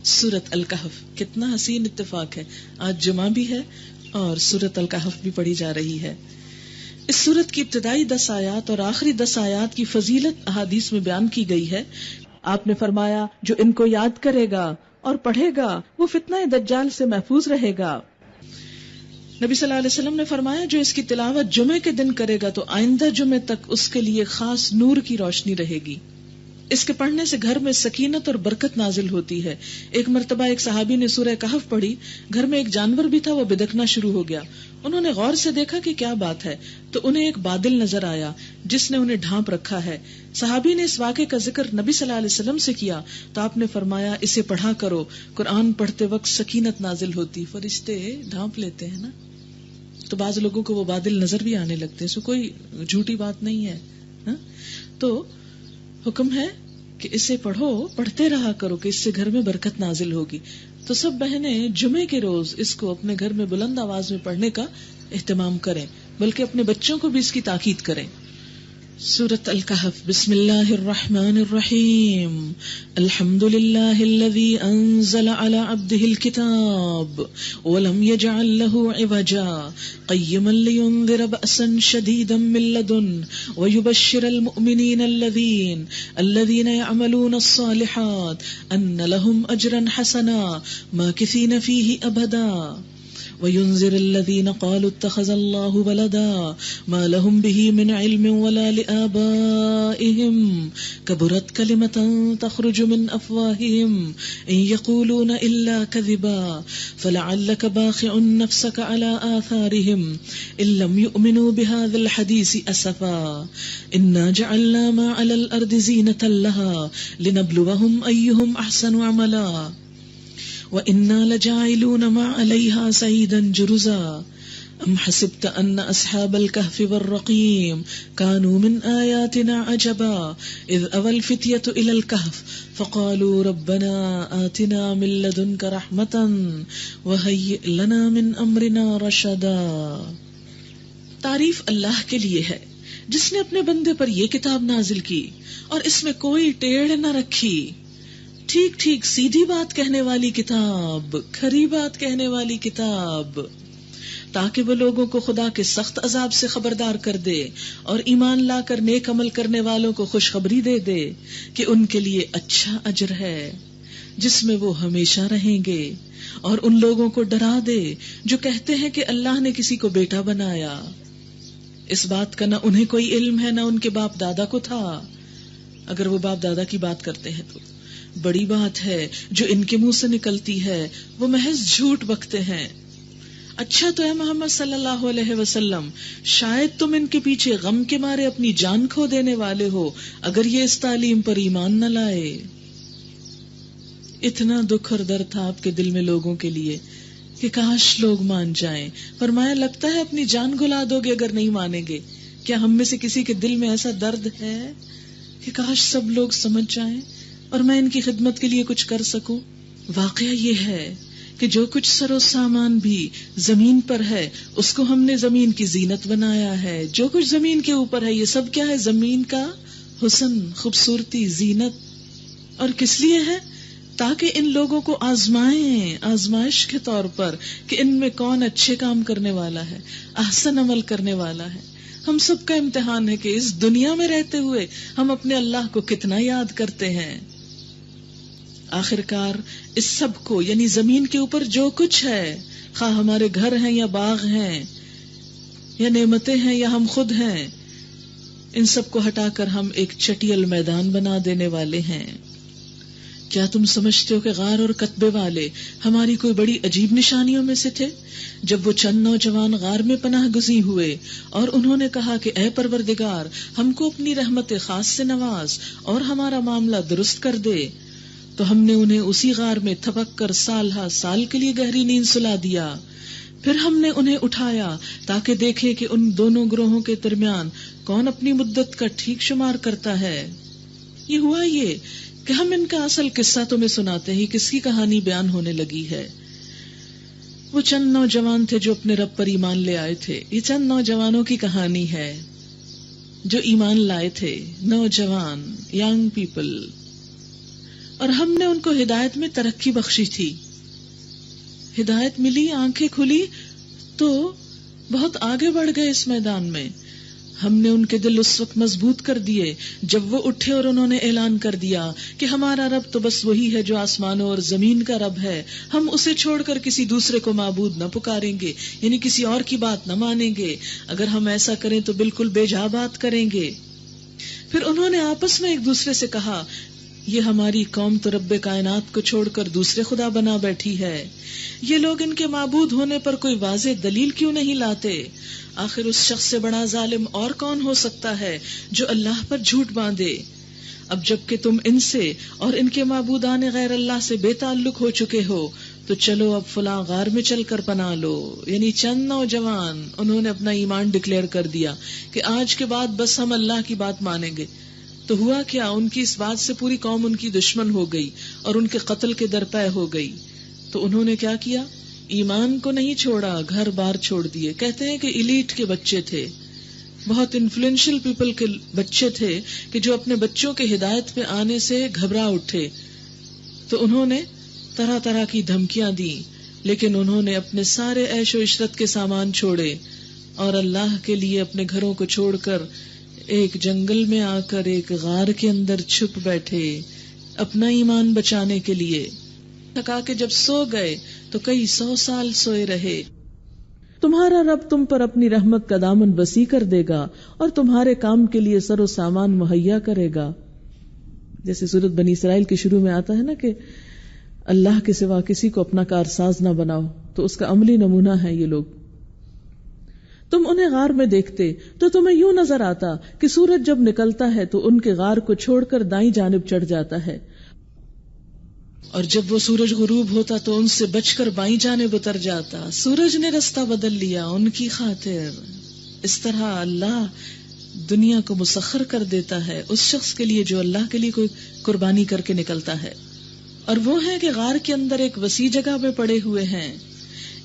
سورۃ الکہف. کتنا حسین اتفاق ہے، آج جمعہ بھی ہے اور سورۃ الکہف بھی پڑھی جا رہی ہے. اس سورت کی ابتدائی 10 آیات اور آخری 10 آیات کی فضیلت احادیث میں بیان کی گئی ہے. آپ نے فرمایا جو ان کو یاد کرے گا اور پڑھے گا وہ فتنہ دجال سے محفوظ رہے گا. نبی صلی اللہ علیہ وسلم نے فرمایا جو اس کی تلاوت جمعے کے دن کرے گا تو آئندہ جمعے تک اس کے لیے خاص نور کی روشنی رہے گی. اس کے پڑھنے سے گھر میں سکینت اور برکت نازل ہوتی ہے. ایک مرتبہ ایک صحابی نے سورہ کہف پڑھی، گھر میں ایک جانور بھی تھا، وہ بدکنا شروع ہو گیا. انہوں نے غور سے دیکھا کہ کیا بات ہے، تو انہیں ایک بادل نظر آیا جس نے انہیں ڈھانپ رکھا ہے. صحابی نے اس واقعے کا ذکر نبی صلی اللہ علیہ وسلم سے کیا تو آپ نے فرمایا اسے پڑھا کرو، قرآن پڑھتے وقت سکینت نازل ہوتی، فرشتے ڈھانپ لیتے ہیں نا. تو بعض لوگوں کو وہ بادل نظر بھی آنے لگتے ہیں، سو کوئی جھوٹی بات نہیں ہے. تو حکم ہے کہ اسے پڑھو، پڑھتے رہا کرو کہ اس سے گھر میں برکت نازل ہوگی. تو سب بہنیں جمعے کے روز اس کو اپنے گھر میں بلند آواز میں پڑھنے کا اہتمام کریں، بلکہ اپنے بچوں کو بھی اس کی تاکید کریں. سورۃ الکہف. بسم اللہ الرحمن الرحیم. الحمد للہ الذی انزل علی عبدہ الکتاب ولم یجعل لہ عوجا قیما لینذر بأسا شدیدا من لدنہ ویبشر المؤمنین الذین یعملون الصالحات ان لہم اجرا حسنا ماکثین فیہ ابدا وَيُنذِرَ الَّذِينَ قَالُوا اتَّخَذَ اللَّهُ وَلَدًا مَا لَهُم بِهِ مِنْ عِلْمٍ وَلَا لِآبَائِهِمْ كَبُرَتْ كَلِمَةً تَخْرُجُ مِنْ أَفْوَاهِهِمْ إِنْ يَقُولُونَ إِلَّا كَذِبًا فَلَعَلَّكَ بَاخِعٌ نَفْسَكَ عَلَى آثَارِهِمْ إِن لَّمْ يُؤْمِنُوا بِهَذَا الْحَدِيثِ أَسَفًا إِنَّا جَعَلْنَا مَا عَلَى الْأَرْضِ زِينَةً لَّهَا لِنَبْلُوَهُمْ أَيُّهُمْ أَحْسَنُ عَمَلًا وَإِنَّا لَجَاعِلُونَ مَا عَلَيْهَا سَعِيدًا جُرُزًا أَمْ حَسِبْتَ أَنَّ أَصْحَابَ الْكَهْفِ وَالرَّقِيمِ كَانُوا مِنْ آيَاتِنَا عَجَبًا إِذْ أَوَى الْفِتْيَةُ إِلَى الْكَهْفِ فَقَالُوا رَبَّنَا آتِنَا مِنْ لَدُنْكَ رَحْمَةً وَهَيِّئْ لَنَا مِنْ أَمْرِنَا رَشَدًا. تعریف اللہ کے لیے ہے جس نے اپنے بندے پر یہ کتاب نازل کی اور اس میں کوئی ٹیڑھ نہ رکھی. ٹھیک ٹھیک سیدھی بات کہنے والی کتاب، کھری بات کہنے والی کتاب، تاکہ وہ لوگوں کو خدا کے سخت عذاب سے خبردار کر دے اور ایمان لا کر نیک عمل کرنے والوں کو خوشخبری دے دے کہ ان کے لیے اچھا اجر ہے جس میں وہ ہمیشہ رہیں گے، اور ان لوگوں کو ڈرا دے جو کہتے ہیں کہ اللہ نے کسی کو بیٹا بنایا. اس بات کا نہ انہیں کوئی علم ہے نہ ان کے باپ دادا کو تھا، اگر وہ باپ دادا کی بات کرتے ہیں تو بڑی بات ہے جو ان کے منہ سے نکلتی ہے وہ محض جھوٹ بکتے ہیں. اچھا تو اے محمد صلی اللہ علیہ وسلم، شاید تم ان کے پیچھے غم کے مارے اپنی جان کھو دینے والے ہو اگر یہ اس تعلیم پر ایمان نہ لائے. اتنا دکھ اور درد تھا آپ کے دل میں لوگوں کے لیے کہ کاش لوگ مان جائیں. فرمایا لگتا ہے اپنی جان گلا دو گے اگر نہیں مانیں گے. کیا ہم میں سے کسی کے دل میں ایسا درد ہے کہ کاش سب لوگ سمجھ جائیں اور میں ان کی خدمت کے لیے کچھ کر سکوں؟ واقعہ یہ ہے کہ جو کچھ سر و سامان بھی زمین پر ہے اس کو ہم نے زمین کی زینت بنایا ہے. جو کچھ زمین کے اوپر ہے یہ سب کیا ہے؟ زمین کا حسن، خوبصورتی، زینت. اور کس لیے ہے؟ تاکہ ان لوگوں کو آزمائیں، آزمائش کے طور پر کہ ان میں کون اچھے کام کرنے والا ہے، احسن عمل کرنے والا ہے. ہم سب کا امتحان ہے کہ اس دنیا میں رہتے ہوئے ہم اپنے اللہ کو کتنا یاد کرتے ہیں. آخرکار اس سب کو یعنی زمین کے اوپر جو کچھ ہے، خواہ ہمارے گھر ہیں یا باغ ہیں یا نعمتیں ہیں یا ہم خود ہیں، ان سب کو ہٹا کر ہم ایک چٹیل میدان بنا دینے والے ہیں. کیا تم سمجھتے ہو کہ غار اور کتبے والے ہماری کوئی بڑی عجیب نشانیوں میں سے تھے؟ جب وہ چند نوجوان غار میں پناہ گزین ہوئے اور انہوں نے کہا کہ اے پروردگار ہم کو اپنی رحمت خاص سے نواز اور ہمارا معاملہ درست کر دے، تو ہم نے انہیں اسی غار میں تھپک کر سال ہا سال کے لیے گہری نیند سلا دیا. پھر ہم نے انہیں اٹھایا تاکہ دیکھے کہ ان دونوں گروہوں کے درمیان کون اپنی مدت کا ٹھیک شمار کرتا ہے. یہ ہوا یہ کہ ہم ان کا اصل قصہ تمہیں سناتے ہی کس کی کہانی بیان ہونے لگی ہے. وہ چند نوجوان تھے جو اپنے رب پر ایمان لے آئے تھے. یہ چند نوجوانوں کی کہانی ہے جو ایمان لائے تھے. نوجوان، ینگ پیپل. اور ہم نے ان کو ہدایت میں ترقی بخشی تھی. ہدایت ملی، آنکھیں کھلی تو بہت آگے بڑھ گئے اس میدان میں. ہم نے ان کے دل اس وقت مضبوط کر دیے جب وہ اٹھے اور انہوں نے اعلان کر دیا کہ ہمارا رب تو بس وہی ہے جو آسمانوں اور زمین کا رب ہے، ہم اسے چھوڑ کر کسی دوسرے کو معبود نہ پکاریں گے، یعنی کسی اور کی بات نہ مانیں گے. اگر ہم ایسا کریں تو بالکل بے جا بات کریں گے. پھر انہوں نے آپس میں ایک دوسرے سے کہا، یہ ہماری قوم تو رب کائنات کو چھوڑ کر دوسرے خدا بنا بیٹھی ہے. یہ لوگ ان کے معبود ہونے پر کوئی واضح دلیل کیوں نہیں لاتے؟ آخر اس شخص سے بڑا ظالم اور کون ہو سکتا ہے جو اللہ پر جھوٹ باندھے؟ اب جب کہ تم ان سے اور ان کے معبودان غیر اللہ سے بے تعلق ہو چکے ہو تو چلو اب فلاں غار میں چل کر پناہ لو. یعنی چند نوجوان انہوں نے اپنا ایمان ڈکلیئر کر دیا کہ آج کے بعد بس ہم اللہ کی بات مانیں گے. تو ہوا کیا، ان کی اس بات سے پوری قوم ان کی دشمن ہو گئی اور ان کے قتل کے درپے ہو گئی. تو انہوں نے کیا کیا؟ ایمان کو نہیں چھوڑا، گھر بار چھوڑ دیے. کہتے ہیں کہ ایلیٹ کے بچے تھے، بہت انفلوئنشل پیپل کے بچے تھے کہ جو اپنے بچوں کے ہدایت پہ آنے سے گھبرا اٹھے. تو انہوں نے طرح طرح کی دھمکیاں دی، لیکن انہوں نے اپنے سارے عیش و عشرت کے سامان چھوڑے اور اللہ کے لیے اپنے گھروں کو چھوڑ کر ایک جنگل میں آ کر ایک غار کے اندر چھپ بیٹھے اپنا ایمان بچانے کے لیے. تھکا کے جب سو گئے تو کئی 100 سال سوئے رہے. تمہارا رب تم پر اپنی رحمت کا دامن وسیع کر دے گا اور تمہارے کام کے لیے سر و سامان مہیا کرے گا. جیسے سورۃ بنی اسرائیل کے شروع میں آتا ہے نا کہ اللہ کے سوا کسی کو اپنا کارساز نہ بناؤ، تو اس کا عملی نمونہ ہے یہ لوگ. تم انہیں غار میں دیکھتے تو تمہیں یوں نظر آتا کہ سورج جب نکلتا ہے تو ان کے غار کو چھوڑ کر دائیں جانب چڑھ جاتا ہے، اور جب وہ سورج غروب ہوتا تو ان سے بچ کر بائیں جانب اتر جاتا. سورج نے رستہ بدل لیا ان کی خاطر. اس طرح اللہ دنیا کو مسخر کر دیتا ہے اس شخص کے لیے جو اللہ کے لیے کوئی قربانی کر کے نکلتا ہے. اور وہ ہے کہ غار کے اندر ایک وسیع جگہ میں پڑے ہوئے ہیں.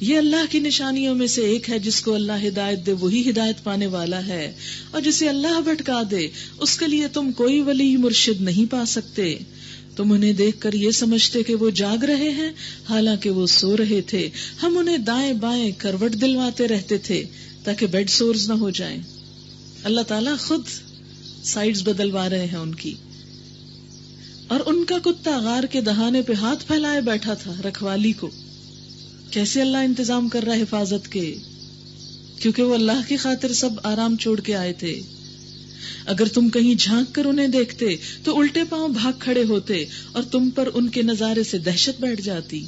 یہ اللہ کی نشانیوں میں سے ایک ہے. جس کو اللہ ہدایت دے وہی ہدایت پانے والا ہے، اور جسے اللہ بھٹکا دے اس کے لیے تم کوئی ولی مرشد نہیں پا سکتے. تم انہیں دیکھ کر یہ سمجھتے کہ وہ جاگ رہے ہیں، حالانکہ وہ سو رہے تھے. ہم انہیں دائیں بائیں کروٹ دلواتے رہتے تھے تاکہ بیڈ سورز نہ ہو جائیں. اللہ تعالیٰ خود سائیڈز بدلوا رہے ہیں ان کی. اور ان کا کتا غار کے دہانے پہ ہاتھ پھیلائے بیٹھا تھا رکھوالی کو. کیسے اللہ انتظام کر رہا ہے حفاظت کے، کیونکہ وہ اللہ کی خاطر سب آرام چھوڑ کے آئے تھے. اگر تم کہیں جھانک کر انہیں دیکھتے تو الٹے پاؤں بھاگ کھڑے ہوتے اور تم پر ان کے نظارے سے دہشت بیٹھ جاتی.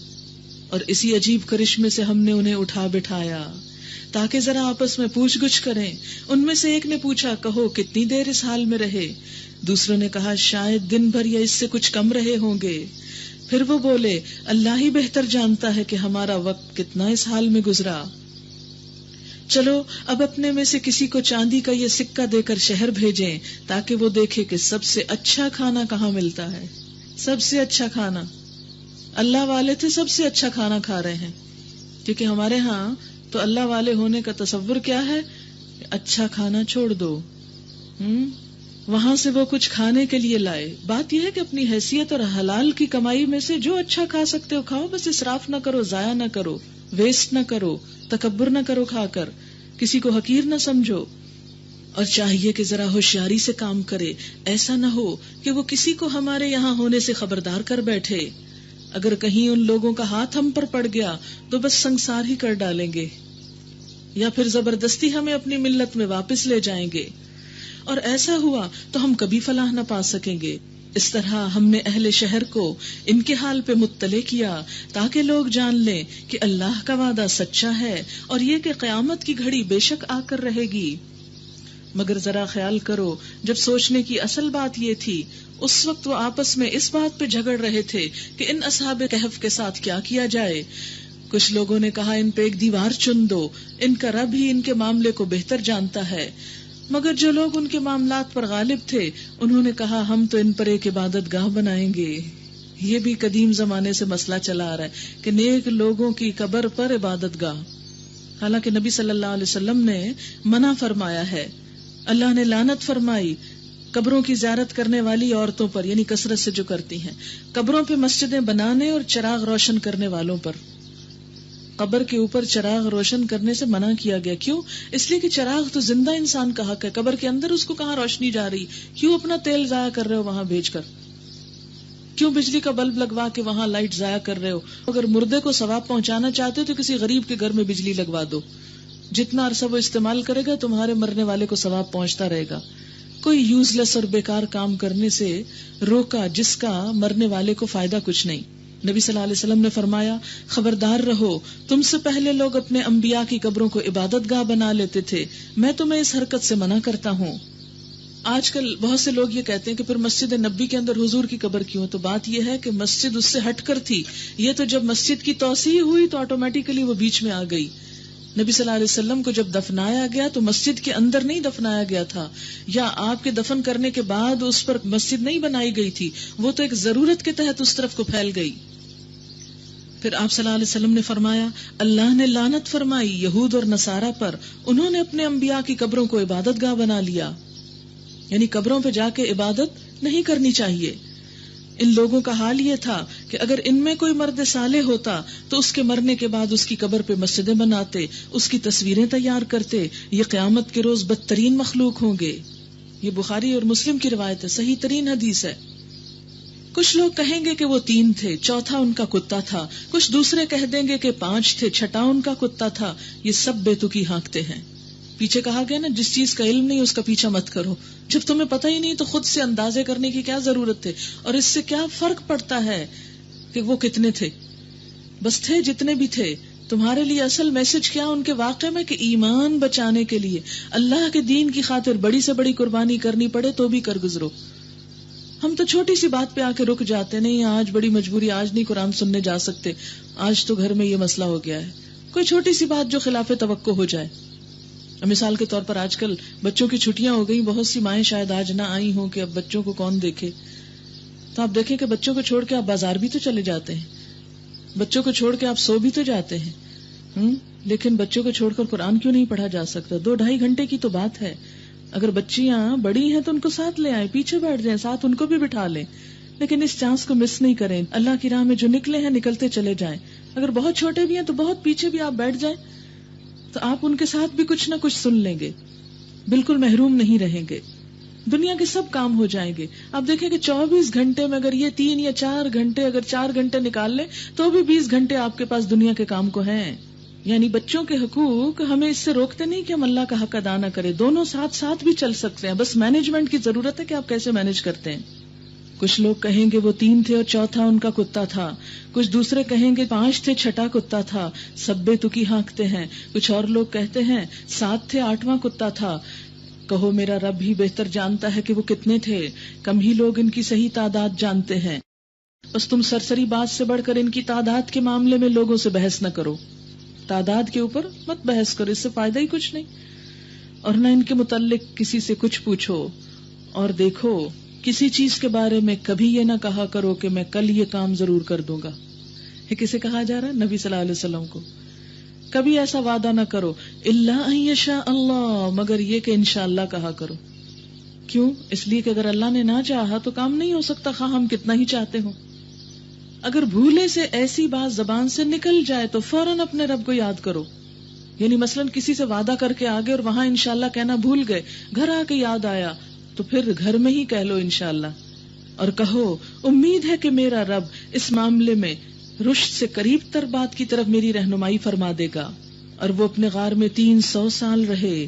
اور اسی عجیب کرشمے سے ہم نے انہیں اٹھا بٹھایا تاکہ ذرا آپس میں پوچھ گچھ کریں. ان میں سے ایک نے پوچھا، کہو کتنی دیر اس حال میں رہے؟ دوسروں نے کہا، شاید دن بھر یا اس سے کچھ کم رہے ہوں گے. پھر وہ بولے، اللہ ہی بہتر جانتا ہے کہ ہمارا وقت کتنا اس حال میں گزرا. چلو اب اپنے میں سے کسی کو چاندی کا یہ سکہ دے کر شہر بھیجیں تاکہ وہ دیکھے کہ سب سے اچھا کھانا کہاں ملتا ہے. سب سے اچھا کھانا، اللہ والے تھے سب سے اچھا کھانا کھا رہے ہیں. کیونکہ ہمارے ہاں تو اللہ والے ہونے کا تصور کیا ہے؟ اچھا کھانا چھوڑ دو، وہاں سے وہ کچھ کھانے کے لیے لائے. بات یہ ہے کہ اپنی حیثیت اور حلال کی کمائی میں سے جو اچھا کھا سکتے ہو کھاؤ، بس اسراف نہ کرو، ضائع نہ کرو، ویسٹ نہ کرو، تکبر نہ کرو، کھا کر کسی کو حقیر نہ سمجھو. اور چاہیے کہ ذرا ہوشیاری سے کام کرے، ایسا نہ ہو کہ وہ کسی کو ہمارے یہاں ہونے سے خبردار کر بیٹھے. اگر کہیں ان لوگوں کا ہاتھ ہم پر پڑ گیا تو بس سنسار ہی کر ڈالیں گے، یا پھر زبردستی ہمیں اپنی ملت میں واپس لے جائیں گے، اور ایسا ہوا تو ہم کبھی فلاح نہ پا سکیں گے. اس طرح ہم نے اہل شہر کو ان کے حال پہ مطلع کیا تاکہ لوگ جان لیں کہ اللہ کا وعدہ سچا ہے اور یہ کہ قیامت کی گھڑی بے شک آ کر رہے گی. مگر ذرا خیال کرو، جب سوچنے کی اصل بات یہ تھی اس وقت وہ آپس میں اس بات پہ جھگڑ رہے تھے کہ ان اصحاب کہف کے ساتھ کیا کیا جائے. کچھ لوگوں نے کہا ان پہ ایک دیوار چن دو، ان کا رب ہی ان کے معاملے کو بہتر جانتا ہے. مگر جو لوگ ان کے معاملات پر غالب تھے انہوں نے کہا ہم تو ان پر ایک عبادت گاہ بنائیں گے. یہ بھی قدیم زمانے سے مسئلہ چلا آ رہا ہے کہ نیک لوگوں کی قبر پر عبادت گاہ. حالانکہ نبی صلی اللہ علیہ وسلم نے منع فرمایا ہے، اللہ نے لعنت فرمائی قبروں کی زیارت کرنے والی عورتوں پر، یعنی کثرت سے جو کرتی ہیں، قبروں پہ مسجدیں بنانے اور چراغ روشن کرنے والوں پر۔ قبر کے اوپر چراغ روشن کرنے سے منع کیا گیا، کیوں؟ اس لیے کہ چراغ تو زندہ انسان کا حق ہے، قبر کے اندر اس کو کہاں روشنی جا رہی، کیوں اپنا تیل ضائع کر رہے ہو وہاں بھیج کر، کیوں بجلی کا بلب لگوا کے وہاں لائٹ ضائع کر رہے ہو؟ اگر مردے کو ثواب پہنچانا چاہتے ہو تو کسی غریب کے گھر میں بجلی لگوا دو، جتنا عرصہ وہ استعمال کرے گا تمہارے مرنے والے کو ثواب پہنچتا رہے گا۔ کوئی یوز لیس اور بیکار کام کرنے سے روکا جس کا مرنے والے کو فائدہ کچھ نہیں۔ نبی صلی اللہ علیہ وسلم نے فرمایا، خبردار رہو، تم سے پہلے لوگ اپنے انبیاء کی قبروں کو عبادت گاہ بنا لیتے تھے، میں تمہیں اس حرکت سے منع کرتا ہوں۔ آج کل بہت سے لوگ یہ کہتے ہیں کہ پھر مسجد نبی کے اندر حضور کی قبر کیوں؟ تو بات یہ ہے کہ مسجد اس سے ہٹ کر تھی، یہ تو جب مسجد کی توسیع ہوئی تو آٹومیٹیکلی وہ بیچ میں آ گئی۔ نبی صلی اللہ علیہ وسلم کو جب دفنایا گیا تو مسجد کے اندر نہیں دفنایا گیا تھا، یا آپ کے دفن کرنے کے بعد اس پر مسجد نہیں بنائی گئی تھی، وہ تو ایک ضرورت کے تحت اس طرف کو پھیل گئی۔ پھر آپ صلی اللہ علیہ وسلم نے فرمایا، اللہ نے لعنت فرمائی یہود اور نصارہ پر، انہوں نے اپنے انبیاء کی قبروں کو عبادت گاہ بنا لیا، یعنی قبروں پہ جا کے عبادت نہیں کرنی چاہیے۔ ان لوگوں کا حال یہ تھا کہ اگر ان میں کوئی مرد صالح ہوتا تو اس کے مرنے کے بعد اس کی قبر پہ مسجدیں بناتے، اس کی تصویریں تیار کرتے، یہ قیامت کے روز بدترین مخلوق ہوں گے۔ یہ بخاری اور مسلم کی روایت ہے، صحیح ترین حدیث ہے۔ کچھ لوگ کہیں گے کہ وہ 3 تھے، چوتھا ان کا کتا تھا، کچھ دوسرے کہہ دیں گے کہ 5 تھے، چھٹا ان کا کتا تھا۔ یہ سب بے تکی ہانکتے ہیں۔ پیچھے کہا گیا نا، جس چیز کا علم نہیں اس کا پیچھا مت کرو۔ جب تمہیں پتہ ہی نہیں تو خود سے اندازے کرنے کی کیا ضرورت تھے؟ اور اس سے کیا فرق پڑتا ہے کہ وہ کتنے تھے؟ بس تھے جتنے بھی تھے۔ تمہارے لیے اصل میسج کیا ان کے واقعے میں؟ کہ ایمان بچانے کے لیے اللہ کے دین کی خاطر بڑی سے بڑی قربانی کرنی پڑے تو بھی کر گزرو۔ ہم تو چھوٹی سی بات پہ آ کے رک جاتے، نہیں آج بڑی مجبوری، آج نہیں قرآن سننے جا سکتے، آج تو گھر میں یہ مسئلہ ہو گیا ہے۔ کوئی چھوٹی سی بات جو خلاف توقع ہو جائے، مثال کے طور پر آج کل بچوں کی چھٹیاں ہو گئی، بہت سی مائیں شاید آج نہ آئی ہوں کہ اب بچوں کو کون دیکھے، تو آپ دیکھیں کہ بچوں کو چھوڑ کے آپ بازار بھی تو چلے جاتے ہیں، بچوں کو چھوڑ کے آپ سو بھی تو جاتے ہیں، لیکن بچوں کو چھوڑ کر قرآن کیوں نہیں پڑھا جا سکتا؟ 2-2.5 گھنٹے کی تو بات ہے۔ اگر بچیاں بڑی ہیں تو ان کو ساتھ لے آئیں، پیچھے بیٹھ جائیں، ساتھ ان کو بھی بٹھا لیں، لیکن اس چانس کو مس نہیں کریں۔ اللہ کی راہ میں جو نکلے ہیں نکلتے چلے جائیں۔ اگر بہت چھوٹے بھی ہیں تو بہت پیچھے بھی آپ بیٹھ جائیں، تو آپ ان کے ساتھ بھی کچھ نہ کچھ سن لیں گے، بالکل محروم نہیں رہیں گے۔ دنیا کے سب کام ہو جائیں گے۔ آپ دیکھیں کہ 24 گھنٹے میں اگر یہ 3 یا 4 گھنٹے، اگر 4 گھنٹے نکال لیں تو بھی 20 گھنٹے آپ کے پاس دنیا کے کام کو ہیں۔ یعنی بچوں کے حقوق ہمیں اس سے روکتے نہیں کہ ہم اللہ کا حق ادا نہ کریں، دونوں ساتھ ساتھ بھی چل سکتے ہیں، بس مینجمنٹ کی ضرورت ہے کہ آپ کیسے مینج کرتے ہیں۔ کچھ لوگ کہیں گے وہ 3 تھے اور چوتھا ان کا کتا تھا، کچھ دوسرے کہیں گے 5 تھے، چھٹا کتا تھا، سب بے تکی ہانکتے ہیں۔ کچھ اور لوگ کہتے ہیں 7 تھے، 8واں کتا تھا۔ کہو میرا رب ہی بہتر جانتا ہے کہ وہ کتنے تھے، کم ہی لوگ ان کی صحیح تعداد جانتے ہیں۔ بس تم سرسری بات سے بڑھ کر ان کی تعداد کے معاملے میں لوگوں سے بحث نہ کرو، تعداد کے اوپر مت بحث کرو، اس سے فائدہ ہی کچھ نہیں، اور نہ ان کے متعلق کسی سے کچھ پوچھو۔ اور دیکھو، کسی چیز کے بارے میں کبھی یہ نہ کہا کرو کہ میں کل یہ کام ضرور کر دوں گا۔ یہ کسے کہا جا رہا ہے؟ نبی صلی اللہ علیہ وسلم کو۔ کبھی ایسا وعدہ نہ کرو، الا ان یشاء اللہ، مگر یہ کہ انشاءاللہ کہا کرو۔ کیوں؟ اس لیے کہ اگر اللہ نے نہ چاہا تو کام نہیں ہو سکتا، خواہ ہم کتنا ہی چاہتے ہوں۔ اگر بھولے سے ایسی بات زبان سے نکل جائے تو فوراً اپنے رب کو یاد کرو۔ یعنی مثلاً کسی سے وعدہ کر کے آگے اور وہاں انشاءاللہ کہنا بھول گئے، گھر آ کے یاد آیا تو پھر گھر میں ہی کہہ لو انشاءاللہ، اور کہو امید ہے کہ میرا رب اس معاملے میں رشد سے قریب تر بات کی طرف میری رہنمائی فرما دے گا۔ اور وہ اپنے غار میں 300 سال رہے،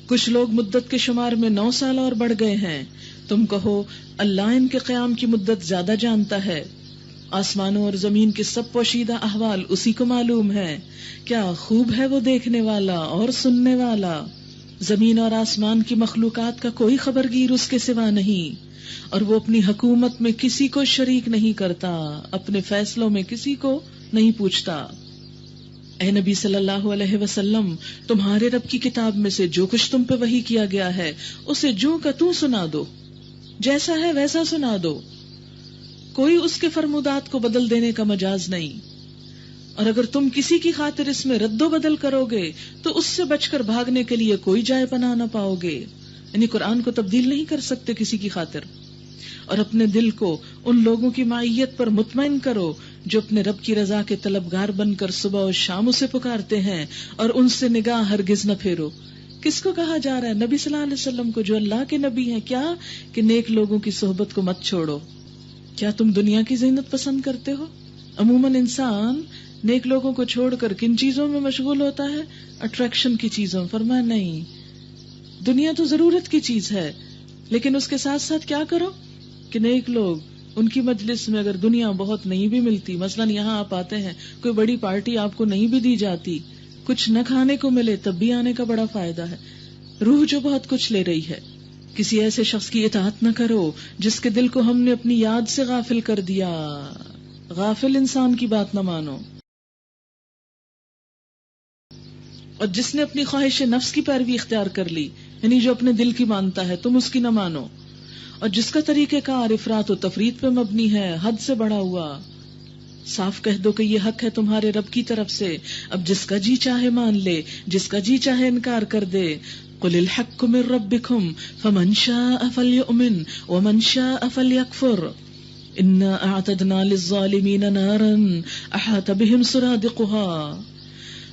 کچھ لوگ مدت کے شمار میں 9 سال اور بڑھ گئے ہیں۔ تم کہو اللہ ان کے قیام کی مدت زیادہ جانتا ہے، آسمانوں اور زمین کے سب پوشیدہ احوال اسی کو معلوم ہے، کیا خوب ہے وہ دیکھنے والا اور سننے والا۔ زمین اور آسمان کی مخلوقات کا کوئی خبرگیر اس کے سوا نہیں، اور وہ اپنی حکومت میں کسی کو شریک نہیں کرتا، اپنے فیصلوں میں کسی کو نہیں پوچھتا۔ اے نبی صلی اللہ علیہ وسلم، تمہارے رب کی کتاب میں سے جو کچھ تم پہ وحی کیا گیا ہے اسے جو کا تو سنا دو، جیسا ہے ویسا سنا دو، کوئی اس کے فرمودات کو بدل دینے کا مجاز نہیں۔ اور اگر تم کسی کی خاطر اس میں رد و بدل کرو گے تو اس سے بچ کر بھاگنے کے لیے کوئی جائے پناہ نہ پاؤ گے۔ یعنی قرآن کو تبدیل نہیں کر سکتے کسی کی خاطر. اور اپنے دل کو ان لوگوں کی معیت پر مطمئن کرو جو اپنے رب کی رضا کے طلبگار بن کر صبح و شام اسے پکارتے ہیں اور ان سے نگاہ ہرگز نہ پھیرو. کس کو کہا جا رہا ہے؟ نبی صلی اللہ علیہ وسلم کو جو اللہ کے نبی ہیں. کیا کہ نیک لوگوں کی صحبت کو مت چھوڑو. کیا تم دنیا کی زینت پسند کرتے ہو؟ عموماً انسان نیک لوگوں کو چھوڑ کر کن چیزوں میں مشغول ہوتا ہے؟ اٹریکشن کی چیزوں. فرمایا نہیں، دنیا تو ضرورت کی چیز ہے، لیکن اس کے ساتھ ساتھ کیا کرو کہ نیک لوگ ان کی مجلس میں اگر دنیا بہت نہیں بھی ملتی، مثلاً یہاں آپ آتے ہیں، کوئی بڑی پارٹی آپ کو نہیں بھی دی جاتی، کچھ نہ کھانے کو ملے، تب بھی آنے کا بڑا فائدہ ہے. روح جو بہت کچھ لے رہی ہے. کسی ایسے شخص کی اطاعت نہ کرو جس کے دل کو ہم نے اپنی یاد سے غافل کر دیا. غافل انسان کی بات نہ مانو. اور جس نے اپنی خواہش نفس کی پیروی اختیار کر لی، یعنی جو اپنے دل کی مانتا ہے، تم اس کی نہ مانو. اور جس کا طریقہ کار افراط و تفریط پہ مبنی ہے، حد سے بڑا ہوا، صاف کہہ دو کہ یہ حق ہے تمہارے رب کی طرف سے. اب جس کا جی چاہے مان لے، جس کا جی چاہے انکار کر دے. قل الحق من ربکم فمن شاء فلیؤمن ومن شاء فلیکفر انا اعتدنا للظالمین نارا احاط بهم سرادقها.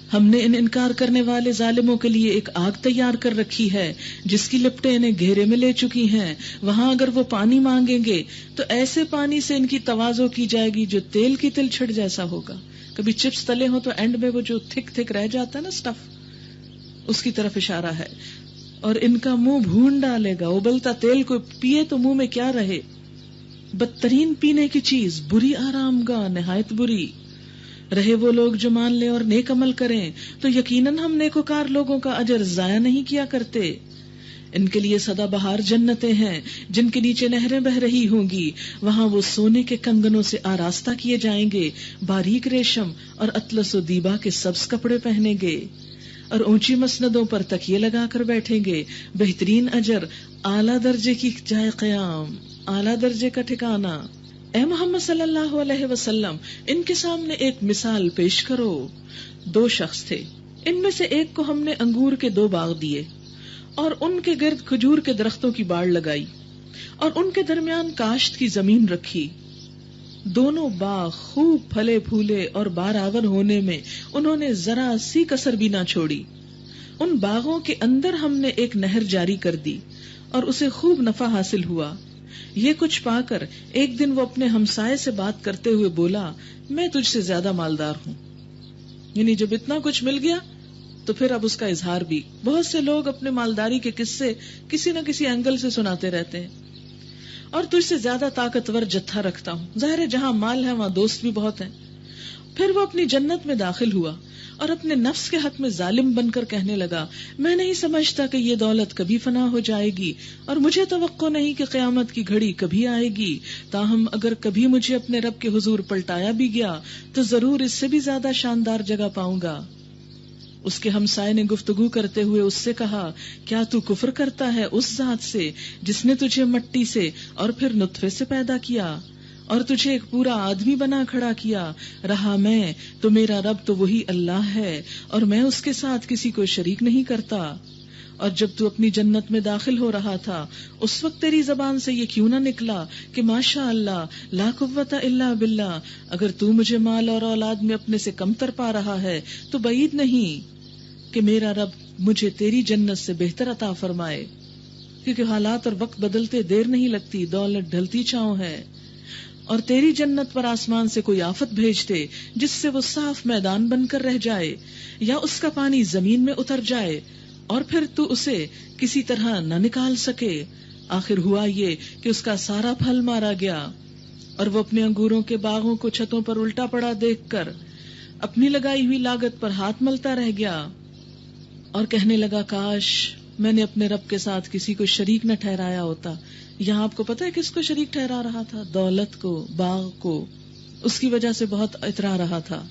ہم نے ان انکار کرنے والے ظالموں کے لیے ایک آگ تیار کر رکھی ہے جس کی لپٹیں انہیں گھیرے میں لے چکی ہیں. وہاں اگر وہ پانی مانگیں گے تو ایسے پانی سے ان کی تواضع کی جائے گی جو تیل کی تل چھڑ جیسا ہوگا. کبھی چپس تلے ہو تو اینڈ میں وہ جو تھک تھک رہ جاتا ہے نا سٹف، اس کی طرف اشارہ ہے. اور ان کا منہ بھون ڈالے گا. ابلتا تیل کو پیے تو منہ میں کیا رہے. بدترین پینے کی چیز، بری آرام گاہ، نہایت بری. رہے وہ لوگ جو مان لیں اور نیک عمل کریں تو یقیناً ہم نیکوکار لوگوں کا اجر ضائع نہیں کیا کرتے. ان کے لیے سدا بہار جنتیں ہیں جن کے نیچے نہریں بہ رہی ہوں گی. وہاں وہ سونے کے کنگنوں سے آراستہ کیے جائیں گے، باریک ریشم اور اطلس و دیبا کے سبز کپڑے پہنیں گے اور اونچی مسندوں پر تکیے لگا کر بیٹھیں گے. بہترین اجر، اعلیٰ درجے کی جائے قیام، اعلیٰ درجے کا ٹھکانہ. اے محمد صلی اللہ علیہ وسلم، ان کے سامنے ایک مثال پیش کرو. 2 شخص تھے، ان میں سے ایک کو ہم نے انگور کے 2 باغ دیے اور ان کے گرد کھجور کے درختوں کی باڑ لگائی اور ان کے درمیان کاشت کی زمین رکھی. دونوں باغ خوب پھلے پھولے اور بارآور ہونے میں انہوں نے ذرا سی کسر بھی نہ چھوڑی. ان باغوں کے اندر ہم نے ایک نہر جاری کر دی اور اسے خوب نفع حاصل ہوا. یہ کچھ پا کر ایک دن وہ اپنے ہمسائے سے بات کرتے ہوئے بولا، میں تجھ سے زیادہ مالدار ہوں. یعنی جب اتنا کچھ مل گیا تو پھر اب اس کا اظہار بھی. بہت سے لوگ اپنے مالداری کے قصے کسی نہ کسی اینگل سے سناتے رہتے ہیں. اور تجھ سے زیادہ طاقتور جتھا رکھتا ہوں. ظاہر ہے جہاں مال ہے وہاں دوست بھی بہت ہیں. پھر وہ اپنی جنت میں داخل ہوا اور اپنے نفس کے حق میں ظالم بن کر کہنے لگا، میں نہیں سمجھتا کہ یہ دولت کبھی فنا ہو جائے گی اور مجھے توقع نہیں کہ قیامت کی گھڑی کبھی آئے گی. تاہم اگر کبھی مجھے اپنے رب کے حضور پلٹایا بھی گیا تو ضرور اس سے بھی زیادہ شاندار جگہ پاؤں گا. اس کے ہمسائے نے گفتگو کرتے ہوئے اس سے کہا، کیا تو کفر کرتا ہے اس ذات سے جس نے تجھے مٹی سے اور پھر نطفے سے پیدا کیا اور تجھے ایک پورا آدمی بنا کھڑا کیا؟ رہا میں تو میرا رب تو وہی اللہ ہے اور میں اس کے ساتھ کسی کو شریک نہیں کرتا. اور جب تو اپنی جنت میں داخل ہو رہا تھا اس وقت تیری زبان سے یہ کیوں نہ نکلا کہ ماشاء اللہ لا قوت الا باللہ؟ اگر تو مجھے مال اور اولاد میں اپنے سے کمتر پا رہا ہے تو بعید نہیں کہ میرا رب مجھے تیری جنت سے بہتر عطا فرمائے. کیونکہ حالات اور وقت بدلتے دیر نہیں لگتی، دولت ڈھلتی چھاؤں ہے. اور تیری جنت پر آسمان سے کوئی آفت بھیج دے جس سے وہ صاف میدان بن کر رہ جائے یا اس کا پانی زمین میں اتر جائے اور پھر تو اسے کسی طرح نہ نکال سکے. آخر ہوا یہ کہ اس کا سارا پھل مارا گیا اور وہ اپنے انگوروں کے باغوں کو چھتوں پر الٹا پڑا دیکھ کر اپنی لگائی ہوئی لاگت پر ہاتھ ملتا رہ گیا اور کہنے لگا، کاش میں نے اپنے رب کے ساتھ کسی کو شریک نہ ٹھہرایا ہوتا. یہاں آپ کو پتا ہے کس کو شریک ٹھہرا رہا تھا؟ دولت کو، باغ کو. اس کی وجہ سے بہت اترا رہا تھا.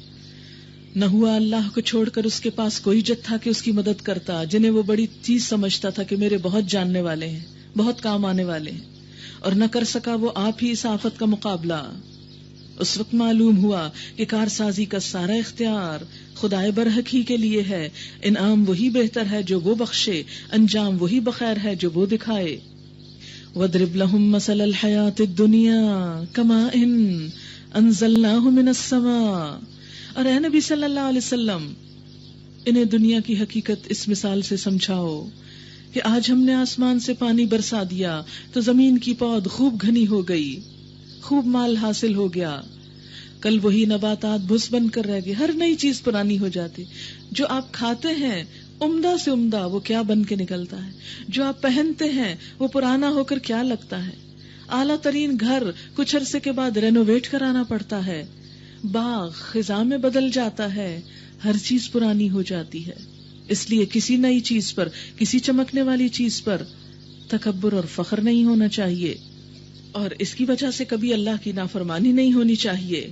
نہ ہوا اللہ کو چھوڑ کر اس کے پاس کوئی جتھا کہ اس کی مدد کرتا، جنہیں وہ بڑی چیز سمجھتا تھا کہ میرے بہت جاننے والے ہیں، بہت کام آنے والے ہیں، اور نہ کر سکا وہ آپ ہی اس آفت کا مقابلہ. اس وقت معلوم ہوا کہ کارسازی کا سارا اختیار خدائے برحق ہی کے لیے ہے. انعام وہی بہتر ہے جو وہ بخشے، انجام وہی بخیر ہے جو وہ دکھائے. وَاضْرِبْ لَهُم مَثَلَ الْحَيَاةِ الدُّنْيَا كَمَاءٍ أَنزَلْنَاهُ مِنَ السَّمَاءِ. اور اے نبی صلی اللہ علیہ وسلم انہیں دنیا کی حقیقت اس مثال سے سمجھاؤ کہ آج ہم نے آسمان سے پانی برسا دیا تو زمین کی پود خوب گھنی ہو گئی، خوب مال حاصل ہو گیا. کل وہی نباتات بھس بن کر رہ گئے، ہر نئی چیز پرانی ہو جاتی. جو آپ کھاتے ہیں عمدہ سے عمدہ وہ کیا بن کے نکلتا ہے، جو آپ پہنتے ہیں وہ پرانا ہو کر کیا لگتا ہے. اعلیٰ ترین گھر کچھ عرصے کے بعد رینوویٹ کرانا پڑتا ہے، باغ خزاں میں بدل جاتا ہے، ہر چیز پرانی ہو جاتی ہے. اس لیے کسی نئی چیز پر، کسی چمکنے والی چیز پر تکبر اور فخر نہیں ہونا چاہیے، اور اس کی وجہ سے کبھی اللہ کی نافرمانی نہیں ہونی چاہیے.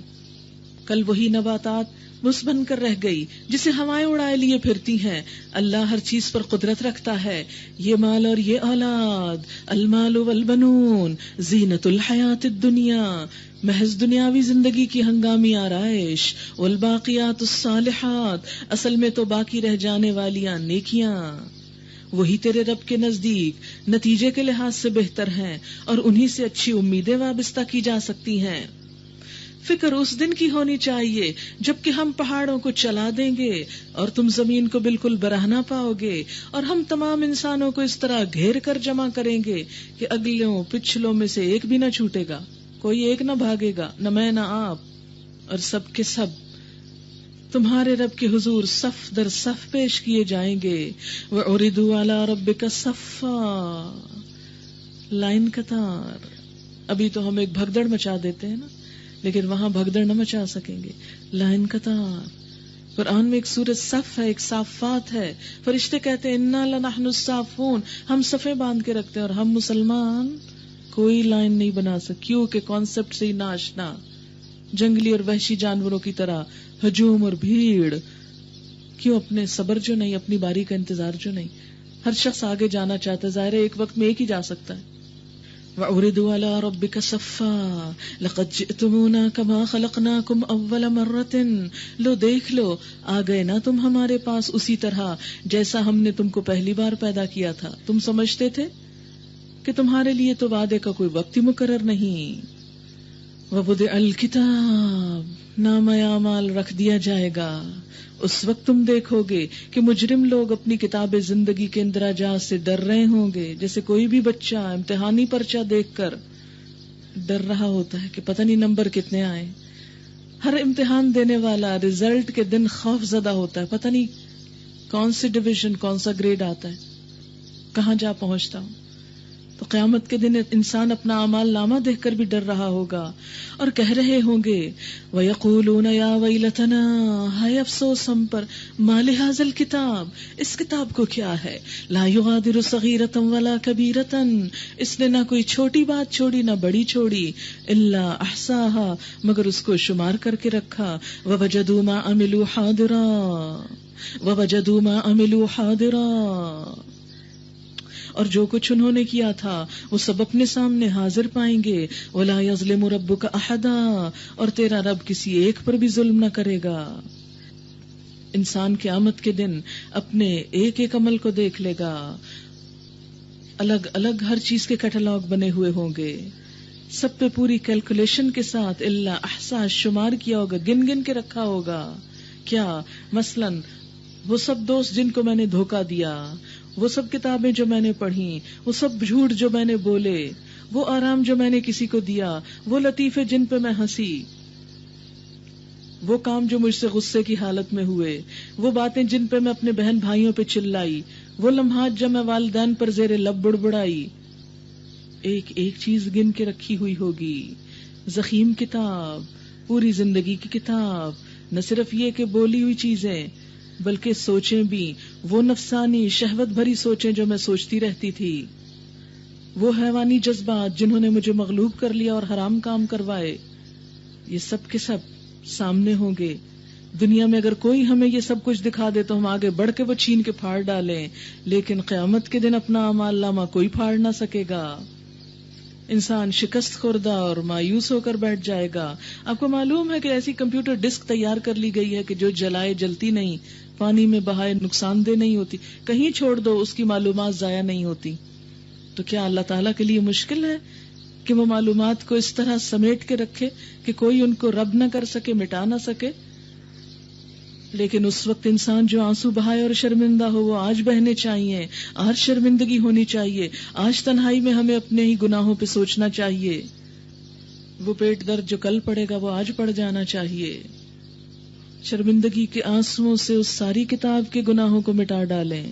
کل وہی نباتات بس بن کر رہ گئی جسے ہوائیں اڑائے لیے پھرتی ہیں. اللہ ہر چیز پر قدرت رکھتا ہے. یہ مال اور یہ اولاد، المال والبنون زینت الحیات الدنیا، محض دنیاوی زندگی کی ہنگامی آرائش. والباقیات الصالحات، اصل میں تو باقی رہ جانے والیاں نیکیاں، وہی تیرے رب کے نزدیک نتیجے کے لحاظ سے بہتر ہیں، اور انہی سے اچھی امیدیں وابستہ کی جا سکتی ہیں. فکر اس دن کی ہونی چاہیے جبکہ ہم پہاڑوں کو چلا دیں گے اور تم زمین کو بالکل برہنہ نہ پاؤ گے، اور ہم تمام انسانوں کو اس طرح گھیر کر جمع کریں گے کہ اگلوں پچھلوں میں سے ایک بھی نہ چھوٹے گا، کوئی ایک نہ بھاگے گا، نہ میں نہ آپ، اور سب کے سب تمہارے رب کے حضور صف در صف پیش کیے جائیں گے. وَعُرِضُوا عَلَىٰ رَبِّكَ صَفًّا، لائن قطار. ابھی تو ہم ایک بھگدڑ مچا دیتے ہیں نا، لیکن وہاں بھگدڑ نہ مچا سکیں گے، لائن قطار. قرآن میں ایک سورۃ صف ہے، ایک صافات ہے. فرشتے کہتے ہیں اِنَّا لَنَحْنُ الصَّافُونَ، ہم صفیں باندھ کے رکھتے ہیں، اور ہم مسلمان کوئی لائن نہیں بنا سکتے. کیوں کہ کانسیپٹ سے ہی ناشنا، جنگلی اور وحشی جانوروں کی طرح ہجوم اور بھیڑ. کیوں؟ اپنے صبر جو نہیں، اپنی باری کا انتظار جو نہیں. ہر شخص آگے جانا چاہتا ہے، ظاہر ہے ایک وقت میں ایک ہی جا سکتا ہے. وَعُرِضُوا عَلَىٰ رَبِّكَ صَفًّا لَقَدْ جِئْتُمُونَا كَمَا خَلَقْنَاكُمْ أَوَّلَ مَرَّةٍ. لو دیکھ لو، آ گئے نا تم ہمارے پاس اسی طرح جیسا ہم نے تم کو پہلی بار پیدا کیا تھا. تم سمجھتے تھے کہ تمہارے لیے تو وعدے کا کوئی وقت ہی مقرر نہیں. وَوُضِعَ الْكِتَابُ، نامہ اعمال رکھ دیا جائے گا. اس وقت تم دیکھو گے کہ مجرم لوگ اپنی کتاب زندگی کے اندراجات سے ڈر رہے ہوں گے، جیسے کوئی بھی بچہ امتحانی پرچہ دیکھ کر ڈر رہا ہوتا ہے کہ پتہ نہیں نمبر کتنے آئے. ہر امتحان دینے والا رزلٹ کے دن خوف زدہ ہوتا ہے، پتہ نہیں کون سی ڈویژن، کون سا گریڈ آتا ہے، کہاں جا پہنچتا ہوں. تو قیامت کے دن انسان اپنا اعمال نامہ دیکھ کر بھی ڈر رہا ہوگا اور کہہ رہے ہوں گے وَيَقُولُونَ يَا وَيْلَتَنَا، ہائے افسوس ہم پر، مَا لِهَذَا الْكِتَابِ، اس کتاب کو کیا ہے، لَا يُغَادِرُ صَغِيرَةً وَلَا كَبِيرَةً، اس نے نہ کوئی چھوٹی بات چھوڑی نہ بڑی چھوڑی، إِلَّا أَحْصَاهَا، مگر اس کو شمار کر کے رکھا. وَوَجَدُوا مَا عَمِلُوا حَاضِرًا، وَوَجَدُوا مَا عَمِلُوا حَاضِرًا، اور جو کچھ انہوں نے کیا تھا وہ سب اپنے سامنے حاضر پائیں گے. وَلَا يَظْلِمُ رَبُّكَ أَحَدًا، اور تیرا رب کسی ایک پر بھی ظلم نہ کرے گا. انسان قیامت کے دن اپنے ایک ایک عمل کو دیکھ لے گا. الگ الگ ہر چیز کے کیٹلاگ بنے ہوئے ہوں گے، سب پہ پوری کیلکولیشن کے ساتھ الا احصا، شمار کیا ہوگا، گن گن کے رکھا ہوگا. کیا مثلاً وہ سب دوست جن کو میں نے دھوکہ دیا، وہ سب کتابیں جو میں نے پڑھی، وہ سب جھوٹ جو میں نے بولے، وہ آرام جو میں نے کسی کو دیا، وہ لطیفے جن پہ میں ہنسی، وہ کام جو مجھ سے غصے کی حالت میں ہوئے، وہ باتیں جن پہ میں اپنے بہن بھائیوں پہ چلائی، وہ لمحات جب میں والدین پر زیر لب بڑبڑائی. ایک ایک چیز گن کے رکھی ہوئی ہوگی. ضخیم کتاب، پوری زندگی کی کتاب. نہ صرف یہ کہ بولی ہوئی چیزیں بلکہ سوچیں بھی، وہ نفسانی شہوت بھری سوچیں جو میں سوچتی رہتی تھی، وہ حیوانی جذبات جنہوں نے مجھے مغلوب کر لیا اور حرام کام کروائے، یہ سب کے سب سامنے ہوں گے. دنیا میں اگر کوئی ہمیں یہ سب کچھ دکھا دے تو ہم آگے بڑھ کے وہ چھین کے پھاڑ ڈالیں، لیکن قیامت کے دن اپنا اعمال نامہ کوئی پھاڑ نہ سکے گا. انسان شکست خوردہ اور مایوس ہو کر بیٹھ جائے گا. آپ کو معلوم ہے کہ ایسی کمپیوٹر ڈسک تیار کر لی گئی ہے کہ جو جلائے جلتی نہیں، پانی میں بہائے نقصان دہ نہیں ہوتی، کہیں چھوڑ دو اس کی معلومات ضائع نہیں ہوتی. تو کیا اللہ تعالیٰ کے لیے مشکل ہے کہ وہ معلومات کو اس طرح سمیٹ کے رکھے کہ کوئی ان کو رب نہ کر سکے، مٹا نہ سکے؟ لیکن اس وقت انسان جو آنسو بہائے اور شرمندہ ہو وہ آج بہنے چاہیے، آج شرمندگی ہونی چاہیے، آج تنہائی میں ہمیں اپنے ہی گناہوں پہ سوچنا چاہیے. وہ پیٹ درد جو کل پڑے گا وہ آج پڑ جانا چاہیے. شرمندگی کے آنسوؤں سے اس ساری کتاب کے گناہوں کو مٹا ڈالیں.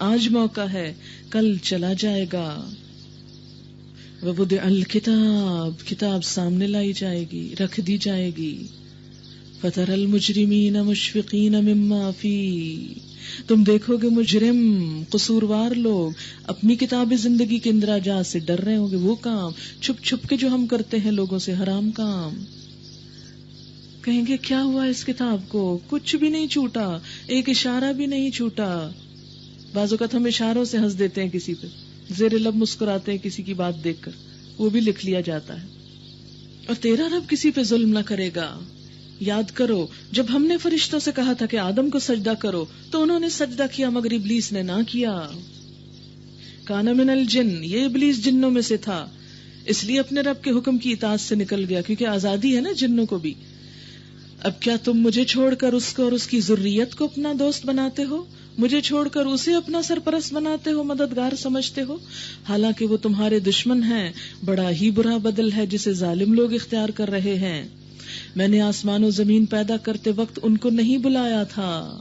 آج موقع ہے، کل چلا جائے گا. وَوُضِعَ الْكِتَابُ، کتاب سامنے لائی جائے گی، رکھ دی جائے گی. فَتَرَى الْمُجْرِمِينَ مُشْفِقِينَ مِمَّا فِيهِ، تم دیکھو گے مجرم، قصوروار لوگ اپنی کتاب زندگی کے اندراجات سے ڈر رہے ہوں گے. وہ کام چھپ چھپ کے جو ہم کرتے ہیں لوگوں سے، حرام کام. کہیں گے کیا ہوا اس کتاب کو؟ کچھ بھی نہیں چھوٹا، ایک اشارہ بھی نہیں چھوٹا. بعض اوقات ہم اشاروں سے ہنس دیتے ہیں، کسی پہ زیر لب مسکراتے ہیں کسی کی بات دیکھ کر، وہ بھی لکھ لیا جاتا ہے. اور تیرا رب کسی پہ ظلم نہ کرے گا. یاد کرو جب ہم نے فرشتوں سے کہا تھا کہ آدم کو سجدہ کرو تو انہوں نے سجدہ کیا مگر ابلیس نے نہ کیا. کان من الجن، یہ ابلیس جنوں میں سے تھا، اس لیے اپنے رب کے حکم کی اطاعت سے نکل گیا، کیونکہ آزادی ہے نا جنوں کو بھی. اب کیا تم مجھے چھوڑ کر اس کو اور اس کی ذریت کو اپنا دوست بناتے ہو؟ مجھے چھوڑ کر اسے اپنا سرپرست بناتے ہو، مددگار سمجھتے ہو، حالانکہ وہ تمہارے دشمن ہیں. بڑا ہی برا بدل ہے جسے ظالم لوگ اختیار کر رہے ہیں. میں نے آسمان و زمین پیدا کرتے وقت ان کو نہیں بلایا تھا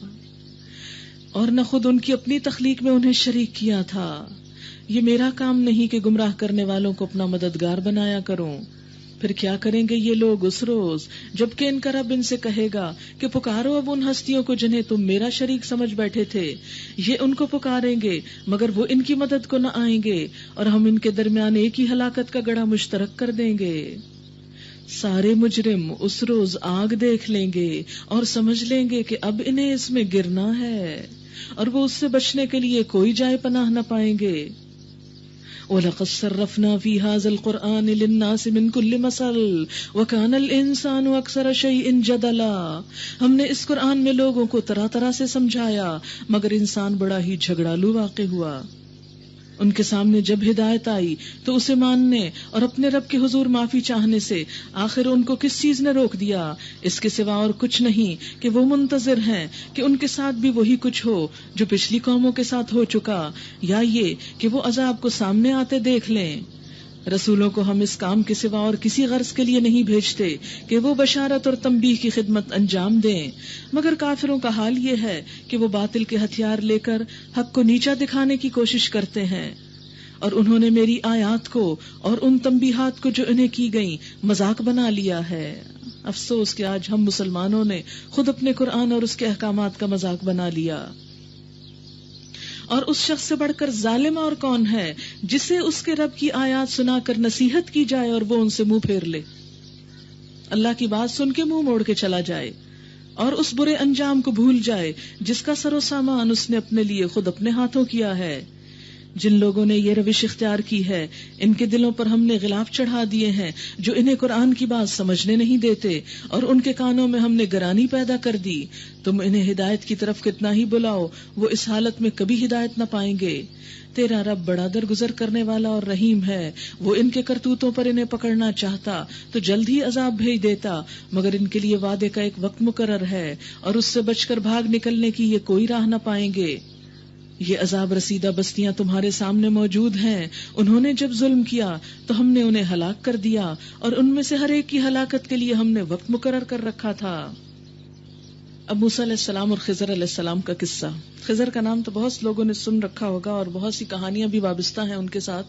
اور نہ خود ان کی اپنی تخلیق میں انہیں شریک کیا تھا. یہ میرا کام نہیں کہ گمراہ کرنے والوں کو اپنا مددگار بنایا کروں. پھر کیا کریں گے یہ لوگ اس روز جبکہ ان کا رب ان سے کہے گا کہ پکارو اب ان ہستیوں کو جنہیں تم میرا شریک سمجھ بیٹھے تھے. یہ ان کو پکاریں گے مگر وہ ان کی مدد کو نہ آئیں گے، اور ہم ان کے درمیان ایک ہی ہلاکت کا گڑھا مشترک کر دیں گے. سارے مجرم اس روز آگ دیکھ لیں گے اور سمجھ لیں گے کہ اب انہیں اس میں گرنا ہے، اور وہ اس سے بچنے کے لیے کوئی جائے پناہ نہ پائیں گے. وَلَقَدْ صَرَّفْنَا فِي هَذَا الْقُرْآنِ لِلنَّاسِ مِنْ كُلِّ مَثَلٍ وَكَانَ الْإِنسَانُ أَكْثَرَ شَيْءٍ جَدَلًا. ہم نے اس قرآن میں لوگوں کو طرح طرح سے سمجھایا مگر انسان بڑا ہی جھگڑالو واقع ہوا. ان کے سامنے جب ہدایت آئی تو اسے ماننے اور اپنے رب کے حضور معافی چاہنے سے آخر ان کو کس چیز نے روک دیا؟ اس کے سوا اور کچھ نہیں کہ وہ منتظر ہیں کہ ان کے ساتھ بھی وہی کچھ ہو جو پچھلی قوموں کے ساتھ ہو چکا، یا یہ کہ وہ عذاب کو سامنے آتے دیکھ لیں. رسولوں کو ہم اس کام کے سوا اور کسی غرض کے لیے نہیں بھیجتے کہ وہ بشارت اور تنبیہ کی خدمت انجام دیں، مگر کافروں کا حال یہ ہے کہ وہ باطل کے ہتھیار لے کر حق کو نیچا دکھانے کی کوشش کرتے ہیں، اور انہوں نے میری آیات کو اور ان تنبیہات کو جو انہیں کی گئیں مذاق بنا لیا ہے. افسوس کہ آج ہم مسلمانوں نے خود اپنے قرآن اور اس کے احکامات کا مذاق بنا لیا. اور اس شخص سے بڑھ کر ظالم اور کون ہے جسے اس کے رب کی آیات سنا کر نصیحت کی جائے اور وہ ان سے منہ پھیر لے، اللہ کی بات سن کے منہ موڑ کے چلا جائے اور اس برے انجام کو بھول جائے جس کا سر و سامان اس نے اپنے لیے خود اپنے ہاتھوں کیا ہے. جن لوگوں نے یہ روش اختیار کی ہے ان کے دلوں پر ہم نے غلاف چڑھا دیے ہیں جو انہیں قرآن کی بات سمجھنے نہیں دیتے، اور ان کے کانوں میں ہم نے گرانی پیدا کر دی. تم انہیں ہدایت کی طرف کتنا ہی بلاؤ وہ اس حالت میں کبھی ہدایت نہ پائیں گے. تیرا رب بڑا درگزر کرنے والا اور رحیم ہے، وہ ان کے کرتوتوں پر انہیں پکڑنا چاہتا تو جلد ہی عذاب بھیج دیتا، مگر ان کے لیے وعدے کا ایک وقت مقرر ہے اور اس سے بچ کر بھاگ نکلنے کی یہ کوئی راہ نہ پائیں گے. یہ عذاب رسیدہ بستیاں تمہارے سامنے موجود ہیں، انہوں نے جب ظلم کیا تو ہم نے انہیں ہلاک کر دیا، اور ان میں سے ہر ایک کی ہلاکت کے لیے ہم نے وقت مقرر کر رکھا تھا. اب موسیٰ علیہ السلام اور خضر علیہ السلام کا قصہ. خضر کا نام تو بہت لوگوں نے سن رکھا ہوگا اور بہت سی کہانیاں بھی وابستہ ہیں ان کے ساتھ.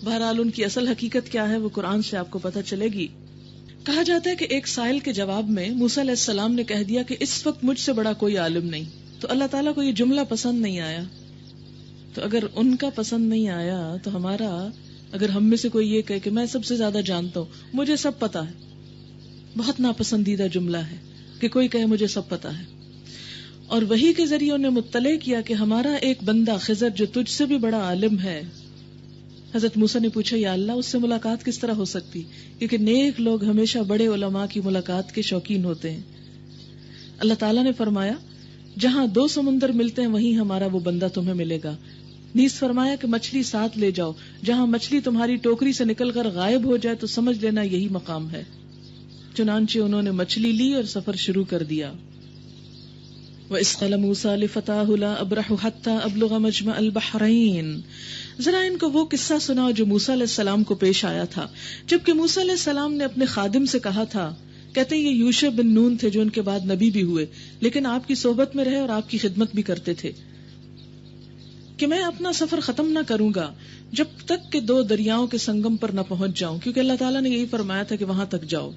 بہرحال ان کی اصل حقیقت کیا ہے وہ قرآن سے آپ کو پتہ چلے گی. کہا جاتا ہے کہ ایک سائل کے جواب میں موسیٰ علیہ السلام نے کہہ دیا کہ اس وقت مجھ سے بڑا کوئی عالم نہیں. تو اللہ تعالیٰ کو یہ جملہ پسند نہیں آیا. تو اگر ان کا پسند نہیں آیا تو ہمارا، اگر ہم میں سے کوئی یہ کہے کہ میں سب سے زیادہ جانتا ہوں، مجھے سب پتا ہے، بہت ناپسندیدہ جملہ ہے کہ کوئی کہے مجھے سب پتا ہے. اور وحی کے ذریعے انہیں مطلع کیا کہ ہمارا ایک بندہ خضر جو تجھ سے بھی بڑا عالم ہے حضرت موسیٰ نے پوچھا یا اللہ اس سے ملاقات کس طرح ہو سکتی، کیونکہ نیک لوگ ہمیشہ بڑے علماء کی ملاقات کے شوقین ہوتے ہیں۔ اللہ تعالیٰ نے فرمایا جہاں دو سمندر ملتے ہیں وہیں ہمارا وہ بندہ تمہیں ملے گا۔ نیز فرمایا کہ مچھلی ساتھ لے جاؤ، جہاں مچھلی تمہاری ٹوکری سے نکل کر غائب ہو جائے تو سمجھ لینا یہی مقام ہے۔ چنانچہ انہوں نے مچھلی لی اور سفر شروع کر دیا۔ وَإِذْ قَالَ مُوسَىٰ لِفَتَاهُ لَا أَبْرَحُ حَتَّىٰ أَبْلُغَ مَجْمَعَ الْبَحْرَيْنِ۔ ذرا ان کو وہ قصہ سناؤ جو موسیٰ علیہ السلام کو پیش آیا تھا جبکہ موسیٰ علیہ السلام نے اپنے خادم سے کہا تھا، کہتے ہیں یہ یوشع بن نون تھے جو ان کے بعد نبی بھی ہوئے لیکن آپ کی صحبت میں رہے اور آپ کی خدمت بھی کرتے تھے، کہ میں اپنا سفر ختم نہ کروں گا جب تک کہ دو دریاؤں کے سنگم پر نہ پہنچ جاؤں، کیونکہ اللہ تعالیٰ نے یہی فرمایا تھا کہ وہاں تک جاؤ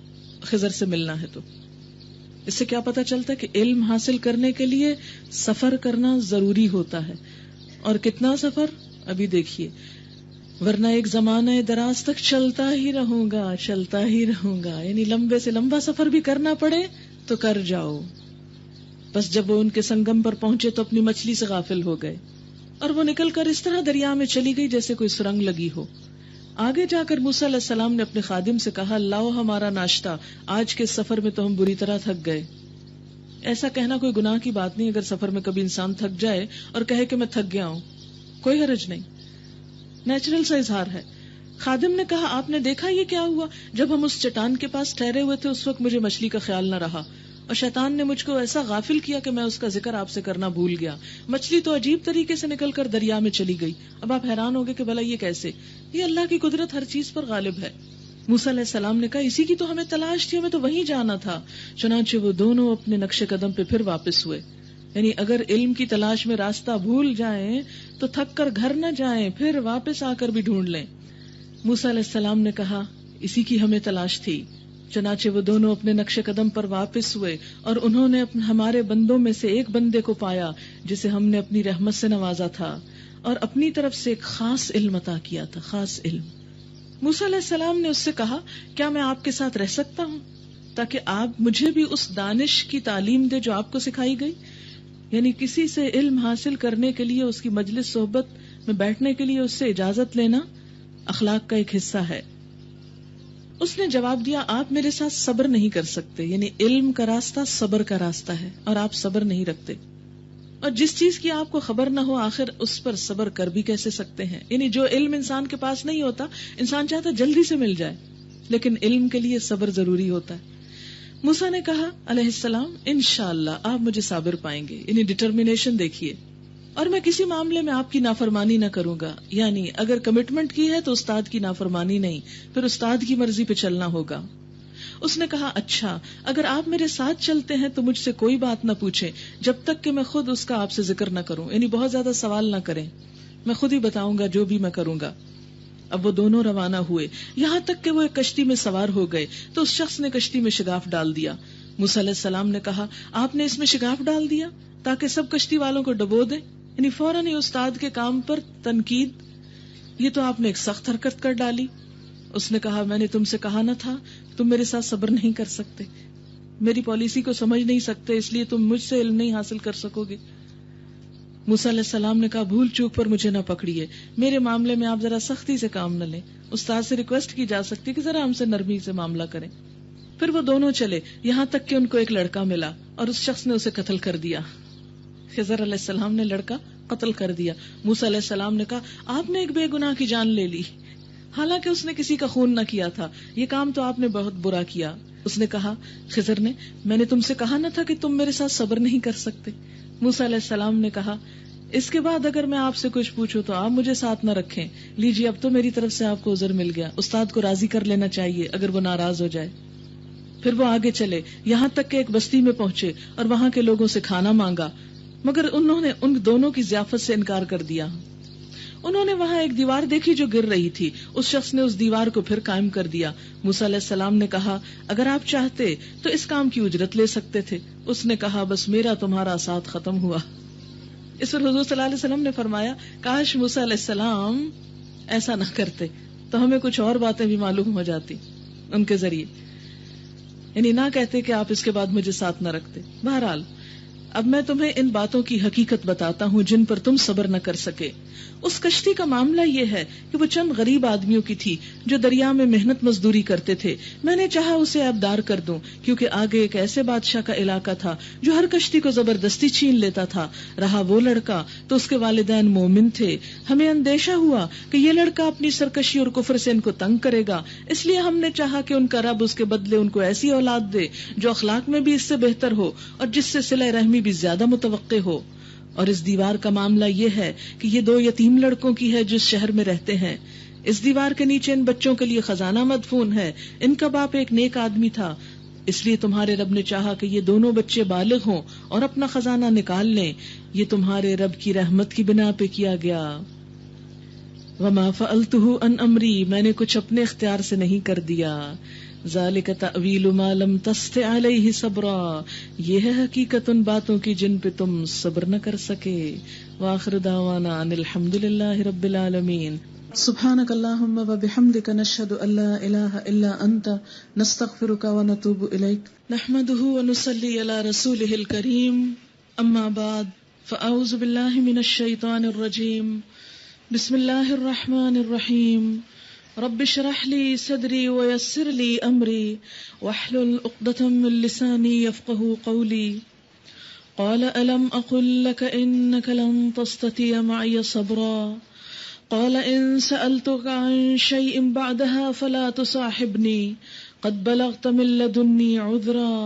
خضر سے ملنا ہے۔ تو اس سے کیا پتہ چلتا ہے کہ علم حاصل کرنے کے لیے سفر کرنا ضروری ہوتا ہے، اور کتنا سفر ابھی دیکھیے، ورنہ ایک زمانہ دراز تک چلتا ہی رہوں گا، یعنی لمبے سے لمبا سفر بھی کرنا پڑے تو کر جاؤ۔ بس جب وہ ان کے سنگم پر پہنچے تو اپنی مچھلی سے غافل ہو گئے اور وہ نکل کر اس طرح دریا میں چلی گئی جیسے کوئی سرنگ لگی ہو۔ آگے جا کر موسیٰ علیہ السلام نے اپنے خادم سے کہا لاؤ ہمارا ناشتہ، آج کے سفر میں تو ہم بری طرح تھک گئے۔ ایسا کہنا کوئی گناہ کی بات نہیں، اگر سفر میں کبھی انسان تھک جائے اور کہے کہ میں تھک گیا ہوں، کوئی حرج نہیں، نیچرل سا اظہار ہے۔ خادم نے کہا آپ نے دیکھا یہ کیا ہوا؟ جب ہم اس چٹان کے پاس ٹھہرے ہوئے تھے اس وقت مجھے مچھلی کا خیال نہ رہا اور شیطان نے مجھ کو ایسا غافل کیا کہ میں اس کا ذکر آپ سے کرنا بھول گیا۔ مچھلی تو عجیب طریقے سے نکل کر دریا میں چلی گئی۔ اب آپ حیران ہوگے کہ بھلا یہ کیسے؟ یہ اللہ کی قدرت ہر چیز پر غالب ہے۔ موسیٰ علیہ السلام نے کہا اسی کی تو ہمیں تلاش تھی، ہمیں تو وہیں جانا تھا۔ چنانچہ وہ دونوں اپنے نقش قدم پہ پھر واپس ہوئے۔ یعنی اگر علم کی تلاش میں راستہ بھول جائیں تو تھک کر گھر نہ جائیں، پھر واپس آ کر بھی ڈھونڈ لیں۔ موسیٰ علیہ السلام نے کہا اسی کی ہمیں تلاش تھی۔ چنانچہ وہ دونوں اپنے نقش قدم پر واپس ہوئے اور انہوں نے ہمارے بندوں میں سے ایک بندے کو پایا جسے ہم نے اپنی رحمت سے نوازا تھا اور اپنی طرف سے ایک خاص علم عطا کیا تھا، خاص علم۔ موسیٰ علیہ السلام نے اس سے کہا کیا میں آپ کے ساتھ رہ سکتا ہوں تاکہ آپ مجھے بھی اس دانش کی تعلیم دے جو آپ کو سکھائی گئی؟ یعنی کسی سے علم حاصل کرنے کے لیے اس کی مجلس صحبت میں بیٹھنے کے لیے اس سے اجازت لینا اخلاق کا ایک حصہ ہے۔ اس نے جواب دیا آپ میرے ساتھ صبر نہیں کر سکتے، یعنی علم کا راستہ صبر کا راستہ ہے اور آپ صبر نہیں رکھتے، اور جس چیز کی آپ کو خبر نہ ہو آخر اس پر صبر کر بھی کیسے سکتے ہیں؟ یعنی جو علم انسان کے پاس نہیں ہوتا، انسان چاہتا جلدی سے مل جائے، لیکن علم کے لیے صبر ضروری ہوتا ہے۔ موسیٰ نے کہا علیہ السلام انشاءاللہ آپ مجھے صابر پائیں گے، یعنی ڈٹرمینیشن دیکھیے، اور میں کسی معاملے میں آپ کی نافرمانی نہ کروں گا، یعنی اگر کمٹمنٹ کی ہے تو استاد کی نافرمانی نہیں، پھر استاد کی مرضی پہ چلنا ہوگا۔ اس نے کہا اچھا اگر آپ میرے ساتھ چلتے ہیں تو مجھ سے کوئی بات نہ پوچھیں جب تک کہ میں خود اس کا آپ سے ذکر نہ کروں، یعنی بہت زیادہ سوال نہ کریں، میں خود ہی بتاؤں گا جو بھی میں کروں گا۔ اب وہ دونوں روانہ ہوئے، یہاں تک کہ وہ ایک کشتی میں سوار ہو گئے تو اس شخص نے کشتی میں شگاف ڈال دیا۔ موسیٰ علیہ السلام نے کہا آپ نے اس میں شگاف ڈال دیا تاکہ سب کشتی والوں کو ڈبو دیں، یعنی فوراً ہی استاد کے کام پر تنقید، یہ تو آپ نے ایک سخت حرکت کر ڈالی۔ اس نے کہا میں نے تم سے کہا نہ تھا تم میرے ساتھ صبر نہیں کر سکتے، میری پالیسی کو سمجھ نہیں سکتے، اس لیے تم مجھ سے علم نہیں حاصل کر سکو گے۔ موسیٰ علیہ السلام نے کہا بھول چوک پر مجھے نہ پکڑیے، میرے معاملے میں آپ ذرا سختی سے کام نہ لیں، استاد سے ریکویسٹ کی جا سکتی ہے کہ ذرا ہم سے نرمی سے معاملہ کریں۔ پھر وہ دونوں چلے یہاں تک کہ ان کو ایک لڑکا ملا اور اس شخص نے اسے قتل کر دیا۔ خضر علیہ السلام نے لڑکا قتل کر دیا۔ موسیٰ علیہ السلام نے کہا آپ نے ایک بے گناہ کی جان لے لی، حالانکہ اس نے کسی کا خون نہ کیا تھا، یہ کام تو آپ نے بہت برا کیا۔ اس نے کہا خضر نے میں نے تم سے کہا نہ تھا کہ تم میرے ساتھ صبر نہیں کر سکتے؟ موسیٰ علیہ السلام نے کہا اس کے بعد اگر میں آپ سے کچھ پوچھوں تو آپ مجھے ساتھ نہ رکھیں، لیجیے اب تو میری طرف سے آپ کو عذر مل گیا، استاد کو راضی کر لینا چاہیے اگر وہ ناراض ہو جائے۔ پھر وہ آگے چلے یہاں تک کہ ایک بستی میں پہنچے اور وہاں کے لوگوں سے کھانا مانگا، مگر انہوں نے ان دونوں کی ضیافت سے انکار کر دیا۔ انہوں نے وہاں ایک دیوار دیکھی جو گر رہی تھی، اس شخص نے اس دیوار کو پھر قائم کر دیا۔ موسیٰ علیہ السلام نے کہا اگر آپ چاہتے تو اس کام کی اجرت لے سکتے تھے۔ اس نے کہا بس میرا تمہارا ساتھ ختم ہوا۔ اس پر حضور صلی اللہ علیہ وسلم نے فرمایا کاش موسیٰ علیہ السلام ایسا نہ کرتے تو ہمیں کچھ اور باتیں بھی معلوم ہو جاتی ان کے ذریعے، یعنی نہ کہتے کہ آپ اس کے بعد مجھے ساتھ نہ رکھتے۔ بہرحال اب میں تمہیں ان باتوں کی حقیقت بتاتا ہوں جن پر تم صبر نہ کر سکے۔ اس کشتی کا معاملہ یہ ہے کہ وہ چند غریب آدمیوں کی تھی جو دریا میں محنت مزدوری کرتے تھے. میں نے چاہا اسے آبدار کر دوں کیونکہ آگے ایک ایسے بادشاہ کا علاقہ تھا جو ہر کشتی کو زبردستی چھین لیتا تھا. رہا وہ لڑکا تو اس کے والدین مومن تھے. ہمیں اندیشہ ہوا کہ یہ لڑکا اپنی سرکشی اور کفر سے ان کو تنگ کرے گا، اس لیے ہم نے چاہا کہ ان کا رب اس کے بدلے ان کو ایسی اولاد دے جو اخلاق میں بھی اس سے بہتر ہو اور جس سے صلہ رحمی بھی زیادہ متوقع ہو. اور اس دیوار کا معاملہ یہ ہے کہ یہ 2 یتیم لڑکوں کی ہے جو اس شہر میں رہتے ہیں. اس دیوار کے نیچے ان بچوں کے لیے خزانہ مدفون ہے. ان کا باپ ایک نیک آدمی تھا، اس لیے تمہارے رب نے چاہا کہ یہ دونوں بچے بالغ ہوں اور اپنا خزانہ نکال لیں. یہ تمہارے رب کی رحمت کی بنا پہ کیا گیا. وما فعلته عن امری، میں نے کچھ اپنے اختیار سے نہیں کر دیا. ذالک تأویل ما لم تستطع علیہ صبرا، یہ ہے حقیقت ان باتوں کی جن پہ تم صبر نہ کر سکے. وآخر دعوانا ان الحمد للہ رب العالمین. سبحانک اللہم وبحمدک نشہد ان لا الہ الا انت نستغفرک ونتوب الیک. نحمدہ ونصلی علی رسولہ الکریم. اما بعد فاعوذ باللہ من الشیطان الرجیم. بسم اللہ الرحمن الرحیم. رب اشرح لي صدري ويسر لي امري واحلل عقدة من لساني يفقهوا قولي. قال الم اقل لك انك لن تستطيع معي صبرا. قال ان سألتك عن شيء بعدها فلا تصاحبني قد بلغت من لدني عذرا.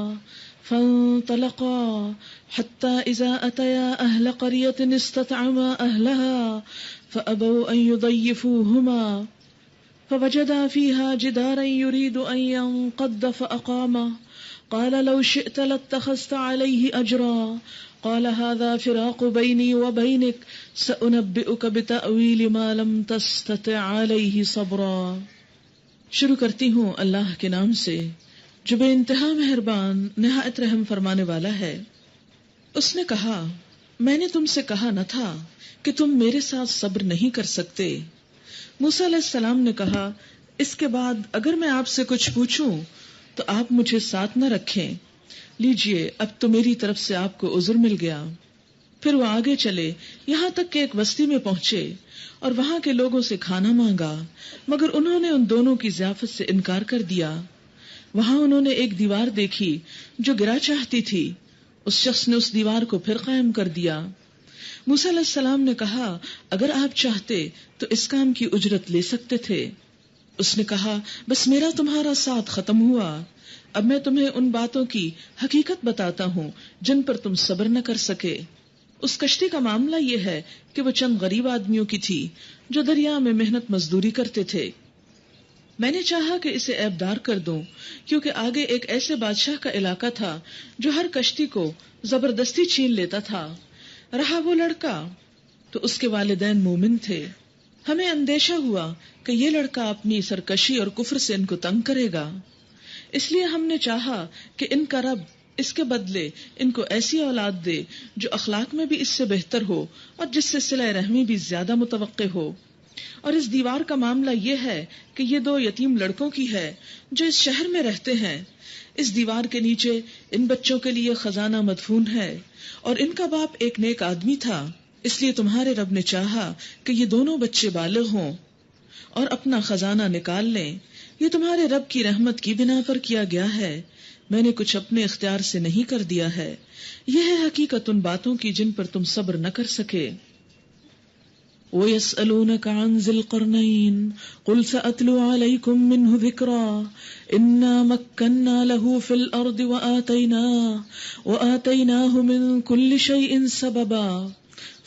فانطلقا حتى اذا اتيا اهل قرية استطعما اهلها فابوا ان يضيفوهما فوجدا فيها جدارا يريد أن ينقض فأقامه. قال لو شئت لاتخذت عليه أجرا. قال هذا فراق بيني وبينك سأنبئك بتأويل ما لم تستطع عليه صبرا. شروع کرتی ہوں اللہ کے نام سے جو بے انتہا مہربان نہایت رحم فرمانے والا ہے. اس نے کہا میں نے تم سے کہا نہ تھا کہ تم میرے ساتھ صبر نہیں کر سکتے. موسیٰ علیہ السلام نے کہا اس کے بعد اگر میں آپ سے کچھ پوچھوں تو آپ مجھے ساتھ نہ رکھیں. لیجئے اب تو میری طرف سے آپ کو عذر مل گیا. پھر وہ آگے چلے یہاں تک کہ ایک بستی میں پہنچے اور وہاں کے لوگوں سے کھانا مانگا، مگر انہوں نے ان دونوں کی ضیافت سے انکار کر دیا. وہاں انہوں نے ایک دیوار دیکھی جو گرا چاہتی تھی. اس شخص نے اس دیوار کو پھر قائم کر دیا. موسیٰ علیہ السلام نے کہا اگر آپ چاہتے تو اس کام کی اجرت لے سکتے تھے. اس نے کہا بس میرا تمہارا ساتھ ختم ہوا. اب میں تمہیں ان باتوں کی حقیقت بتاتا ہوں جن پر تم صبر نہ کر سکے. اس کشتی کا معاملہ یہ ہے کہ وہ چند غریب آدمیوں کی تھی جو دریا میں محنت مزدوری کرتے تھے. میں نے چاہا کہ اسے عیبدار کر دوں کیونکہ آگے ایک ایسے بادشاہ کا علاقہ تھا جو ہر کشتی کو زبردستی چھین لیتا تھا. رہا وہ لڑکا تو اس کے والدین مومن تھے. ہمیں اندیشہ ہوا کہ یہ لڑکا اپنی سرکشی اور کفر سے ان کو تنگ کرے گا، اس لیے ہم نے چاہا کہ ان کا رب اس کے بدلے ان کو ایسی اولاد دے جو اخلاق میں بھی اس سے بہتر ہو اور جس سے صلہ رحمی بھی زیادہ متوقع ہو. اور اس دیوار کا معاملہ یہ ہے کہ یہ 2 یتیم لڑکوں کی ہے جو اس شہر میں رہتے ہیں. اس دیوار کے نیچے ان بچوں کے لیے خزانہ مدفون ہے اور ان کا باپ ایک نیک آدمی تھا، اس لیے تمہارے رب نے چاہا کہ یہ دونوں بچے بالغ ہوں اور اپنا خزانہ نکال لیں. یہ تمہارے رب کی رحمت کی بنا پر کیا گیا ہے. میں نے کچھ اپنے اختیار سے نہیں کر دیا ہے. یہ ہے حقیقت ان باتوں کی جن پر تم صبر نہ کر سکے. وَيَسْأَلُونَكَ عَنْ ذِي الْقَرْنَيْنِ قُلْ سَأَتْلُو عَلَيْكُمْ مِنْهُ ذِكْرًا إِنَّا مَكَّنَّا لَهُ فِي الْأَرْضِ وَآتَيْنَاهُ مِنْ كُلِّ شَيْءٍ سَبَبًا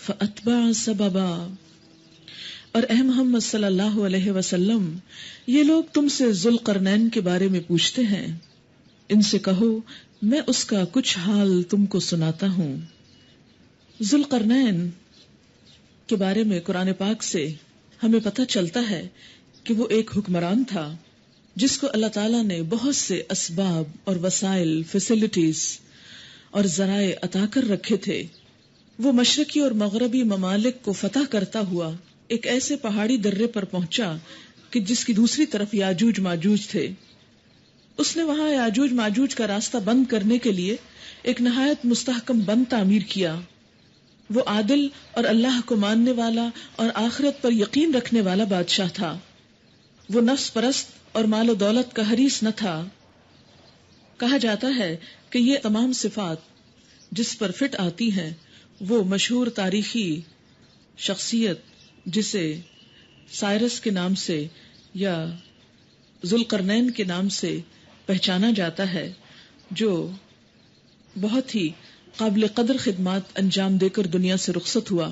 فَأَتْبَعَ سَبَبًا. اور اے محمد صلی اللہ علیہ وسلم یہ لوگ تم سے ذو القرنین کے بارے میں پوچھتے ہیں. ان سے کہو میں اس کا کچھ حال تم کو سناتا ہوں. ذو القرنین کے بارے میں قرآن پاک سے ہمیں پتہ چلتا ہے کہ وہ ایک حکمران تھا جس کو اللہ تعالیٰ نے بہت سے اسباب اور وسائل، فیسلٹیز اور ذرائع عطا کر رکھے تھے. وہ مشرقی اور مغربی ممالک کو فتح کرتا ہوا ایک ایسے پہاڑی درے پر پہنچا کہ جس کی دوسری طرف یاجوج ماجوج تھے. اس نے وہاں یاجوج ماجوج کا راستہ بند کرنے کے لیے ایک نہایت مستحکم بند تعمیر کیا وہ عادل اور اللہ کو ماننے والا اور آخرت پر یقین رکھنے والا بادشاہ تھا. وہ نفس پرست اور مال و دولت کا حریص نہ تھا. کہا جاتا ہے کہ یہ تمام صفات جس پر فٹ آتی ہیں وہ مشہور تاریخی شخصیت جسے سائرس کے نام سے یا ذوالقرنین کے نام سے پہچانا جاتا ہے، جو بہت ہی قابل قدر خدمات انجام دے کر دنیا سے رخصت ہوا.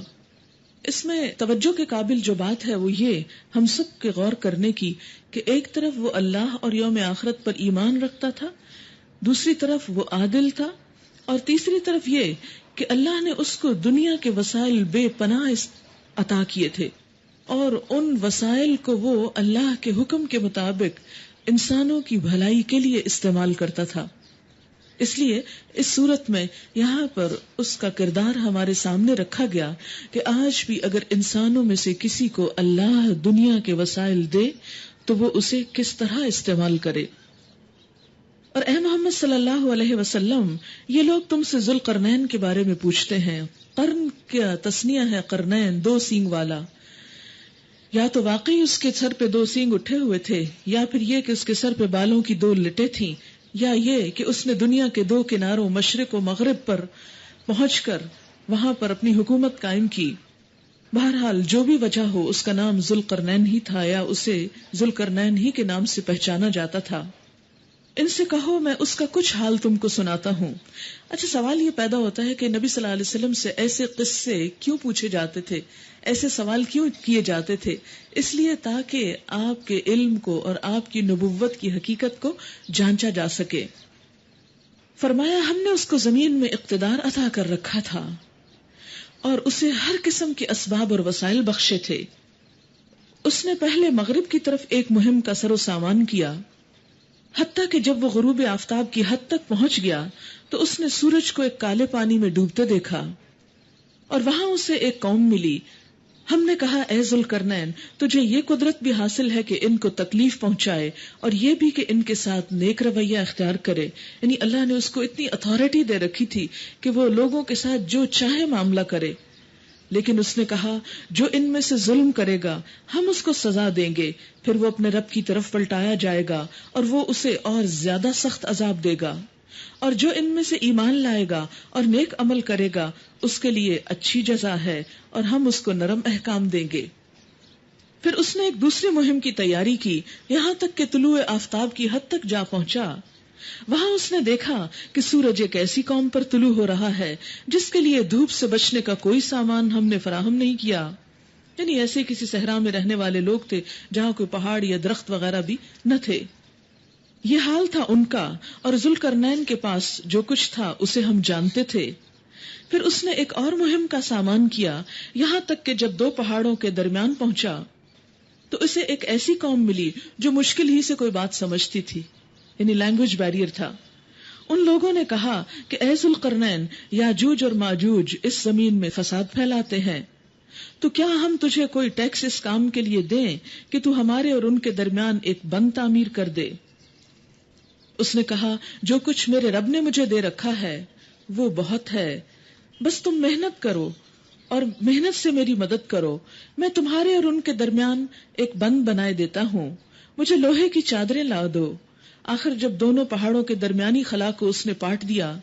اس میں توجہ کے قابل جو بات ہے وہ یہ ہم سب کے غور کرنے کی کہ ایک طرف وہ اللہ اور یوم آخرت پر ایمان رکھتا تھا، دوسری طرف وہ عادل تھا، اور تیسری طرف یہ کہ اللہ نے اس کو دنیا کے وسائل بے پناہ عطا کیے تھے، اور ان وسائل کو وہ اللہ کے حکم کے مطابق انسانوں کی بھلائی کے لیے استعمال کرتا تھا. اس لیے اس صورت میں یہاں پر اس کا کردار ہمارے سامنے رکھا گیا کہ آج بھی اگر انسانوں میں سے کسی کو اللہ دنیا کے وسائل دے تو وہ اسے کس طرح استعمال کرے. اور اے محمد صلی اللہ علیہ وسلم، یہ لوگ تم سے ذوالقرنین کے بارے میں پوچھتے ہیں. قرن کیا تسنیہ ہے قرنین، دو سینگ والا. یا تو واقعی اس کے سر پہ دو سینگ اٹھے ہوئے تھے، یا پھر یہ کہ اس کے سر پہ بالوں کی دو لٹیں تھیں، یا یہ کہ اس نے دنیا کے دو کناروں مشرق و مغرب پر پہنچ کر وہاں پر اپنی حکومت قائم کی. بہرحال جو بھی وجہ ہو، اس کا نام ذوالقرنین ہی تھا یا اسے ذوالقرنین ہی کے نام سے پہچانا جاتا تھا. ان سے کہو میں اس کا کچھ حال تم کو سناتا ہوں. اچھا، سوال یہ پیدا ہوتا ہے کہ نبی صلی اللہ علیہ وسلم سے ایسے قصے کیوں پوچھے جاتے تھے، ایسے سوال کیوں کیے جاتے تھے؟ اس لیے تاکہ آپ کے علم کو اور آپ کی نبوت کی حقیقت کو جانچا جا سکے. فرمایا ہم نے اس کو زمین میں اقتدار عطا کر رکھا تھا اور اسے ہر قسم کے اسباب اور وسائل بخشے تھے. اس نے پہلے مغرب کی طرف ایک مہم کا سر و سامان کیا، حتیٰ کہ جب وہ غروب آفتاب کی حد تک پہنچ گیا تو اس نے سورج کو ایک کالے پانی میں ڈوبتے دیکھا، اور وہاں اسے ایک قوم ملی. ہم نے کہا اے ذوالقرنین، تجھے یہ قدرت بھی حاصل ہے کہ ان کو تکلیف پہنچائے اور یہ بھی کہ ان کے ساتھ نیک رویہ اختیار کرے. یعنی اللہ نے اس کو اتنی اتھارٹی دے رکھی تھی کہ وہ لوگوں کے ساتھ جو چاہے معاملہ کرے. لیکن اس نے کہا جو ان میں سے ظلم کرے گا ہم اس کو سزا دیں گے، پھر وہ اپنے رب کی طرف پلٹایا جائے گا اور وہ اسے اور زیادہ سخت عذاب دے گا. اور جو ان میں سے ایمان لائے گا اور نیک عمل کرے گا اس کے لیے اچھی جزا ہے اور ہم اس کو نرم احکام دیں گے. پھر اس نے ایک دوسری مہم کی تیاری کی، یہاں تک کہ طلوع آفتاب کی حد تک جا پہنچا. وہاں اس نے دیکھا کہ سورج ایک ایسی قوم پر طلوع ہو رہا ہے جس کے لیے دھوپ سے بچنے کا کوئی سامان ہم نے فراہم نہیں کیا. یعنی ایسے کسی صحرا میں رہنے والے لوگ تھے جہاں کوئی پہاڑ یا درخت وغیرہ بھی نہ تھے. یہ حال تھا ان کا، اور ذوالقرنین کے پاس جو کچھ تھا اسے ہم جانتے تھے. پھر اس نے ایک اور مہم کا سامان کیا، یہاں تک کہ جب دو پہاڑوں کے درمیان پہنچا تو اسے ایک ایسی قوم ملی جو مشکل ہی سے کوئی بات سمجھتی تھی، یعنی لینگویج بیریئر تھا. ان لوگوں نے کہا کہ اے ذوالقرنین، یاجوج اور ماجوج اس زمین میں فساد پھیلاتے ہیں، تو کیا ہم تجھے کوئی ٹیکس اس کام کے لیے دیں کہ تو ہمارے اور ان کے درمیان ایک بند تعمیر کر دے؟ اس نے کہا جو کچھ میرے رب نے مجھے دے رکھا ہے وہ بہت ہے، بس تم محنت کرو اور محنت سے میری مدد کرو. میں تمہارے اور ان کے درمیان ایک بند بنائے دیتا ہوں. مجھے لوہے کی چادریں لا دو. آخر جب دونوں پہاڑوں کے درمیانی خلا کو اس نے پاٹ دیا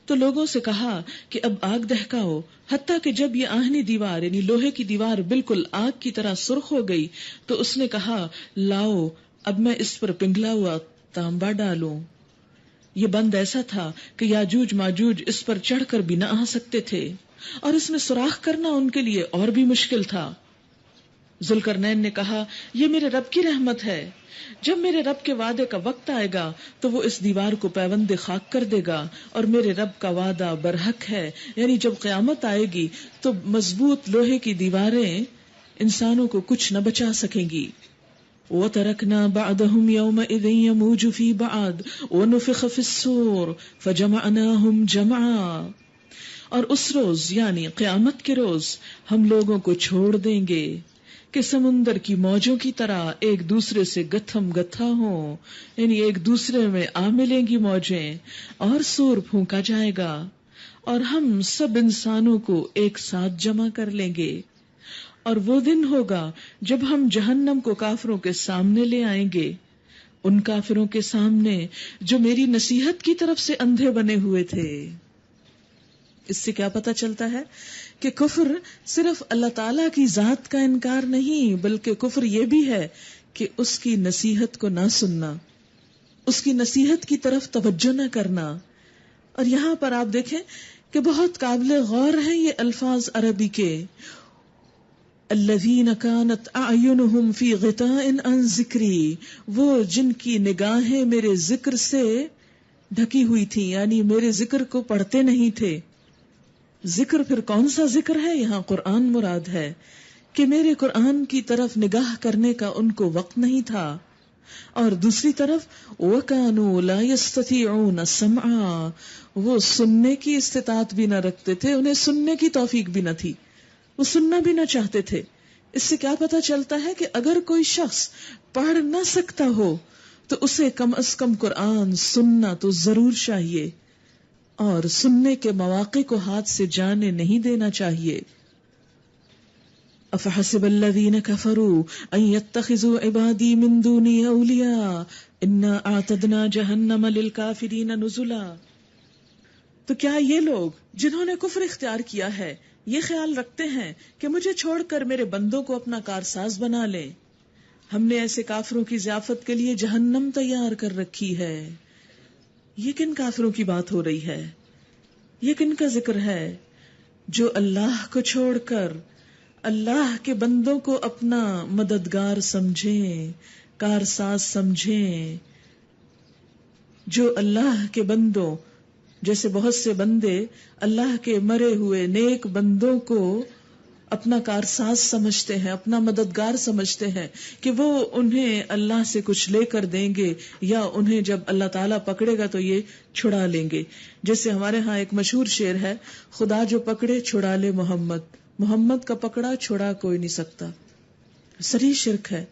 تو لوگوں سے کہا کہ اب آگ دہکاؤ، حتیٰ کہ جب یہ آہنی دیوار یعنی لوہے کی دیوار بالکل آگ کی طرح سرخ ہو گئی تو اس نے کہا لاؤ اب میں اس پر پنگھلا ہوا تانبا ڈالوں. یہ بند ایسا تھا کہ یاجوج ماجوج اس پر چڑھ کر بھی نہ آ سکتے تھے، اور اس میں سوراخ کرنا ان کے لیے اور بھی مشکل تھا. ذوالقرنین نے کہا یہ میرے رب کی رحمت ہے، جب میرے رب کے وعدے کا وقت آئے گا تو وہ اس دیوار کو پیوند خاک کر دے گا، اور میرے رب کا وعدہ برحق ہے. یعنی جب قیامت آئے گی تو مضبوط لوہے کی دیواریں انسانوں کو کچھ نہ بچا سکیں گی. وَتَرَكْنَا بَعْدَهُمْ يَوْمَئِذٍ يَمُوجُ فِي بَعْضٍ وَنُفِخَ فِي الصُّورِ فَجَمَعْنَاهُمْ جَمْعًا. اور اس روز یعنی قیامت کے روز ہم لوگوں کو چھوڑ دیں گے کہ سمندر کی موجوں کی طرح ایک دوسرے سے گتھم گتھا ہوں، یعنی ایک دوسرے میں آ ملیں گی موجیں، اور سور پھونکا جائے گا اور ہم سب انسانوں کو ایک ساتھ جمع کر لیں گے، اور وہ دن ہوگا جب ہم جہنم کو کافروں کے سامنے لے آئیں گے، ان کافروں کے سامنے جو میری نصیحت کی طرف سے اندھے بنے ہوئے تھے۔ اس سے کیا پتہ چلتا ہے کہ کفر صرف اللہ تعالی کی ذات کا انکار نہیں، بلکہ کفر یہ بھی ہے کہ اس کی نصیحت کو نہ سننا، اس کی نصیحت کی طرف توجہ نہ کرنا۔ اور یہاں پر آپ دیکھیں کہ بہت قابل غور ہیں یہ الفاظ عربی کے، الذین کانت اعینہم فی غطاء عن ذکری، وہ جن کی نگاہیں میرے ذکر سے ڈھکی ہوئی تھی، یعنی میرے ذکر کو پڑھتے نہیں تھے۔ ذکر پھر کون سا ذکر ہے؟ یہاں قرآن مراد ہے کہ میرے قرآن کی طرف نگاہ کرنے کا ان کو وقت نہیں تھا، اور دوسری طرف وَكَانُوا لَا يَسْتَطِيعُونَ السَّمْعَ، وہ سننے کی استطاعت بھی نہ رکھتے تھے، انہیں سننے کی توفیق بھی نہ تھی، وہ سننا بھی نہ چاہتے تھے۔ اس سے کیا پتہ چلتا ہے کہ اگر کوئی شخص پڑھ نہ سکتا ہو تو اسے کم از کم قرآن سننا تو ضرور چاہیے، اور سننے کے مواقع کو ہاتھ سے جانے نہیں دینا چاہیے۔ افحسب الذین کفروا ان یتخذوا عبادی من دونی اولیاء انا اعتدنا جہنم للکافرین نزلا۔ تو کیا یہ لوگ جنہوں نے کفر اختیار کیا ہے یہ خیال رکھتے ہیں کہ مجھے چھوڑ کر میرے بندوں کو اپنا کارساز بنا لیں؟ ہم نے ایسے کافروں کی ضیافت کے لیے جہنم تیار کر رکھی ہے۔ یہ کن کافروں کی بات ہو رہی ہے؟ یہ کن کا ذکر ہے جو اللہ کو چھوڑ کر اللہ کے بندوں کو اپنا مددگار سمجھیں، کارساز سمجھیں؟ جو اللہ کے بندوں، جیسے بہت سے بندے اللہ کے مرے ہوئے نیک بندوں کو اپنا کارساز سمجھتے ہیں، اپنا مددگار سمجھتے ہیں کہ وہ انہیں اللہ سے کچھ لے کر دیں گے، یا انہیں جب اللہ تعالیٰ پکڑے گا تو یہ چھڑا لیں گے۔ جیسے ہمارے ہاں ایک مشہور شعر ہے، خدا جو پکڑے چھڑا لے محمد، محمد کا پکڑا چھڑا کوئی نہیں سکتا۔ صریح شرک ہے۔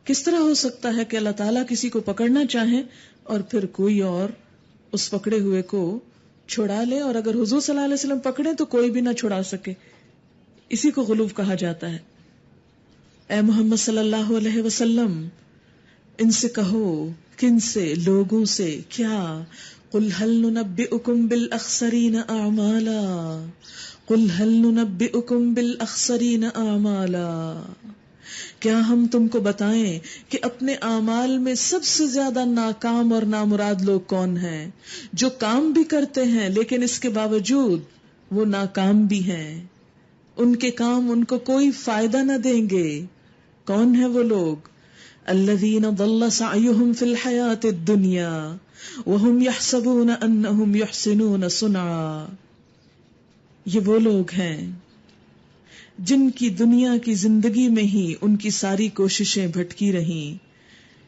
کس طرح ہو سکتا ہے کہ اللہ تعالیٰ کسی کو پکڑنا چاہیں اور پھر کوئی اور اس پکڑے ہوئے کو چھڑا لے، اور اگر حضور صلی اللہ علیہ وسلم پکڑے تو کوئی بھی نہ چھڑا سکے؟ اسی کو غلو کہا جاتا ہے۔ اے محمد صلی اللہ علیہ وسلم، ان سے کہو، کن سے؟ لوگوں سے۔ کیا؟ قل هل ننبئکم بالاخسرین اعمالا، قل هل ننبئکم بالاخسرین اعمالا، کیا ہم تم کو بتائیں کہ اپنے اعمال میں سب سے زیادہ ناکام اور نامراد لوگ کون ہیں؟ جو کام بھی کرتے ہیں لیکن اس کے باوجود وہ ناکام بھی ہیں، ان کے کام ان کو کوئی فائدہ نہ دیں گے۔ کون ہیں وہ لوگ؟ الذین ضل سعیہم فی الحیاۃ الدنیا وہم یحسبون انہم یحسنون صنعا، یہ وہ لوگ ہیں جن کی دنیا کی زندگی میں ہی ان کی ساری کوششیں بھٹکی رہیں،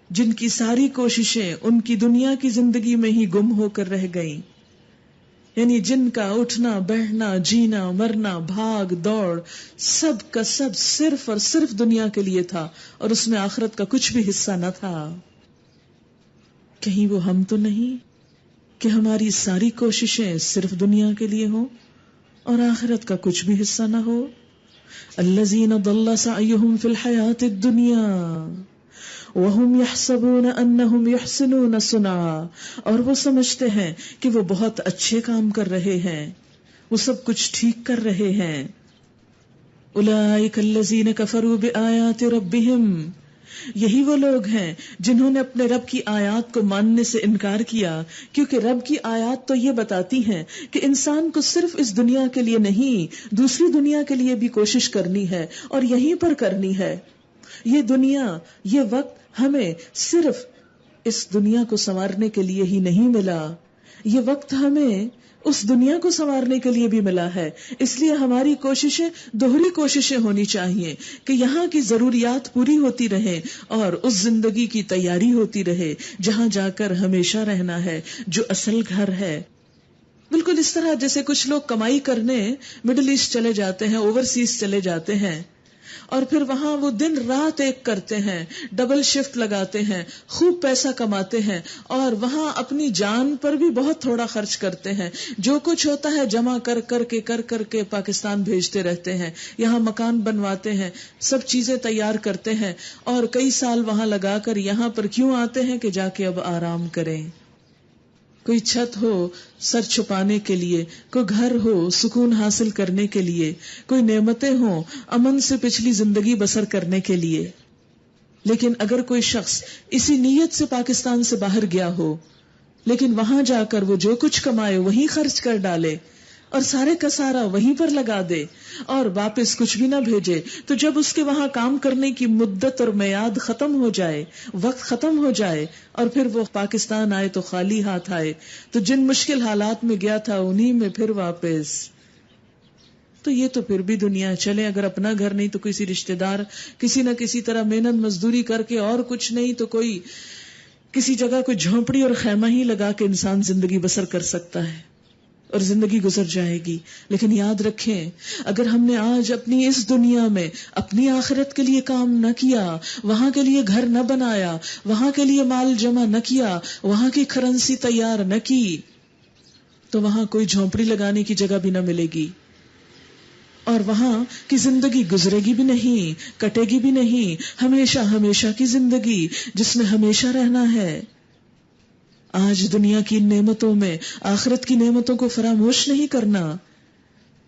جن کی ساری کوششیں ان کی دنیا کی زندگی میں ہی گم ہو کر رہ گئیں، یعنی جن کا اٹھنا بیٹھنا جینا مرنا بھاگ دوڑ سب کا سب صرف اور صرف دنیا کے لیے تھا، اور اس میں آخرت کا کچھ بھی حصہ نہ تھا۔ کہیں وہ ہم تو نہیں کہ ہماری ساری کوششیں صرف دنیا کے لیے ہوں اور آخرت کا کچھ بھی حصہ نہ ہو؟ الذین ضل سعیہم فی الحیاۃ الدنیا وہم یحسبون انہم یحسنون صنعا، اور وہ سمجھتے ہیں کہ وہ بہت اچھے کام کر رہے ہیں، وہ سب کچھ ٹھیک کر رہے ہیں۔ اولئک الذین کفروا بآیات ربہم، یہی وہ لوگ ہیں جنہوں نے اپنے رب کی آیات کو ماننے سے انکار کیا، کیونکہ رب کی آیات تو یہ بتاتی ہیں کہ انسان کو صرف اس دنیا کے لیے نہیں دوسری دنیا کے لیے بھی کوشش کرنی ہے، اور یہیں پر کرنی ہے۔ یہ دنیا، یہ وقت ہمیں صرف اس دنیا کو سنوارنے کے لیے ہی نہیں ملا، یہ وقت ہمیں اس دنیا کو سنوارنے کے لیے بھی ملا ہے۔ اس لیے ہماری کوششیں دوہری کوششیں ہونی چاہیے کہ یہاں کی ضروریات پوری ہوتی رہے اور اس زندگی کی تیاری ہوتی رہے جہاں جا کر ہمیشہ رہنا ہے، جو اصل گھر ہے۔ بالکل اس طرح جیسے کچھ لوگ کمائی کرنے مڈل ایسٹ چلے جاتے ہیں، اوورسیز چلے جاتے ہیں، اور پھر وہاں وہ دن رات ایک کرتے ہیں، ڈبل شفٹ لگاتے ہیں، خوب پیسہ کماتے ہیں، اور وہاں اپنی جان پر بھی بہت تھوڑا خرچ کرتے ہیں. جو کچھ ہوتا ہے جمع کر کے پاکستان بھیجتے رہتے ہیں، یہاں مکان بنواتے ہیں، سب چیزیں تیار کرتے ہیں، اور کئی سال وہاں لگا کر یہاں پر کیوں آتے ہیں کہ جا کے اب آرام کریں. کوئی چھت ہو سر چھپانے کے لیے، کوئی گھر ہو سکون حاصل کرنے کے لیے، کوئی نعمتیں ہوں امن سے پچھلی زندگی بسر کرنے کے لیے. لیکن اگر کوئی شخص اسی نیت سے پاکستان سے باہر گیا ہو، لیکن وہاں جا کر وہ جو کچھ کمائے وہیں خرچ کر ڈالے اور سارے کا سارا وہیں پر لگا دے اور واپس کچھ بھی نہ بھیجے، تو جب اس کے وہاں کام کرنے کی مدت اور میعاد ختم ہو جائے، وقت ختم ہو جائے، اور پھر وہ پاکستان آئے تو خالی ہاتھ آئے، تو جن مشکل حالات میں گیا تھا انہی میں پھر واپس. تو یہ تو پھر بھی دنیا چلے، اگر اپنا گھر نہیں تو کسی رشتہ دار کسی نہ کسی طرح محنت مزدوری کر کے، اور کچھ نہیں تو کوئی کسی جگہ کوئی جھونپڑی اور خیمہ ہی لگا کے انسان زندگی بسر کر سکتا ہے اور زندگی گزر جائے گی. لیکن یاد رکھیں، اگر ہم نے آج اپنی اس دنیا میں اپنی آخرت کے لیے کام نہ کیا، وہاں کے لیے گھر نہ بنایا، وہاں کے لیے مال جمع نہ کیا، وہاں کی کرنسی تیار نہ کی، تو وہاں کوئی جھونپڑی لگانے کی جگہ بھی نہ ملے گی، اور وہاں کی زندگی گزرے گی بھی نہیں، کٹے گی بھی نہیں. ہمیشہ ہمیشہ کی زندگی جس میں ہمیشہ رہنا ہے. آج دنیا کی نعمتوں میں آخرت کی نعمتوں کو فراموش نہیں کرنا،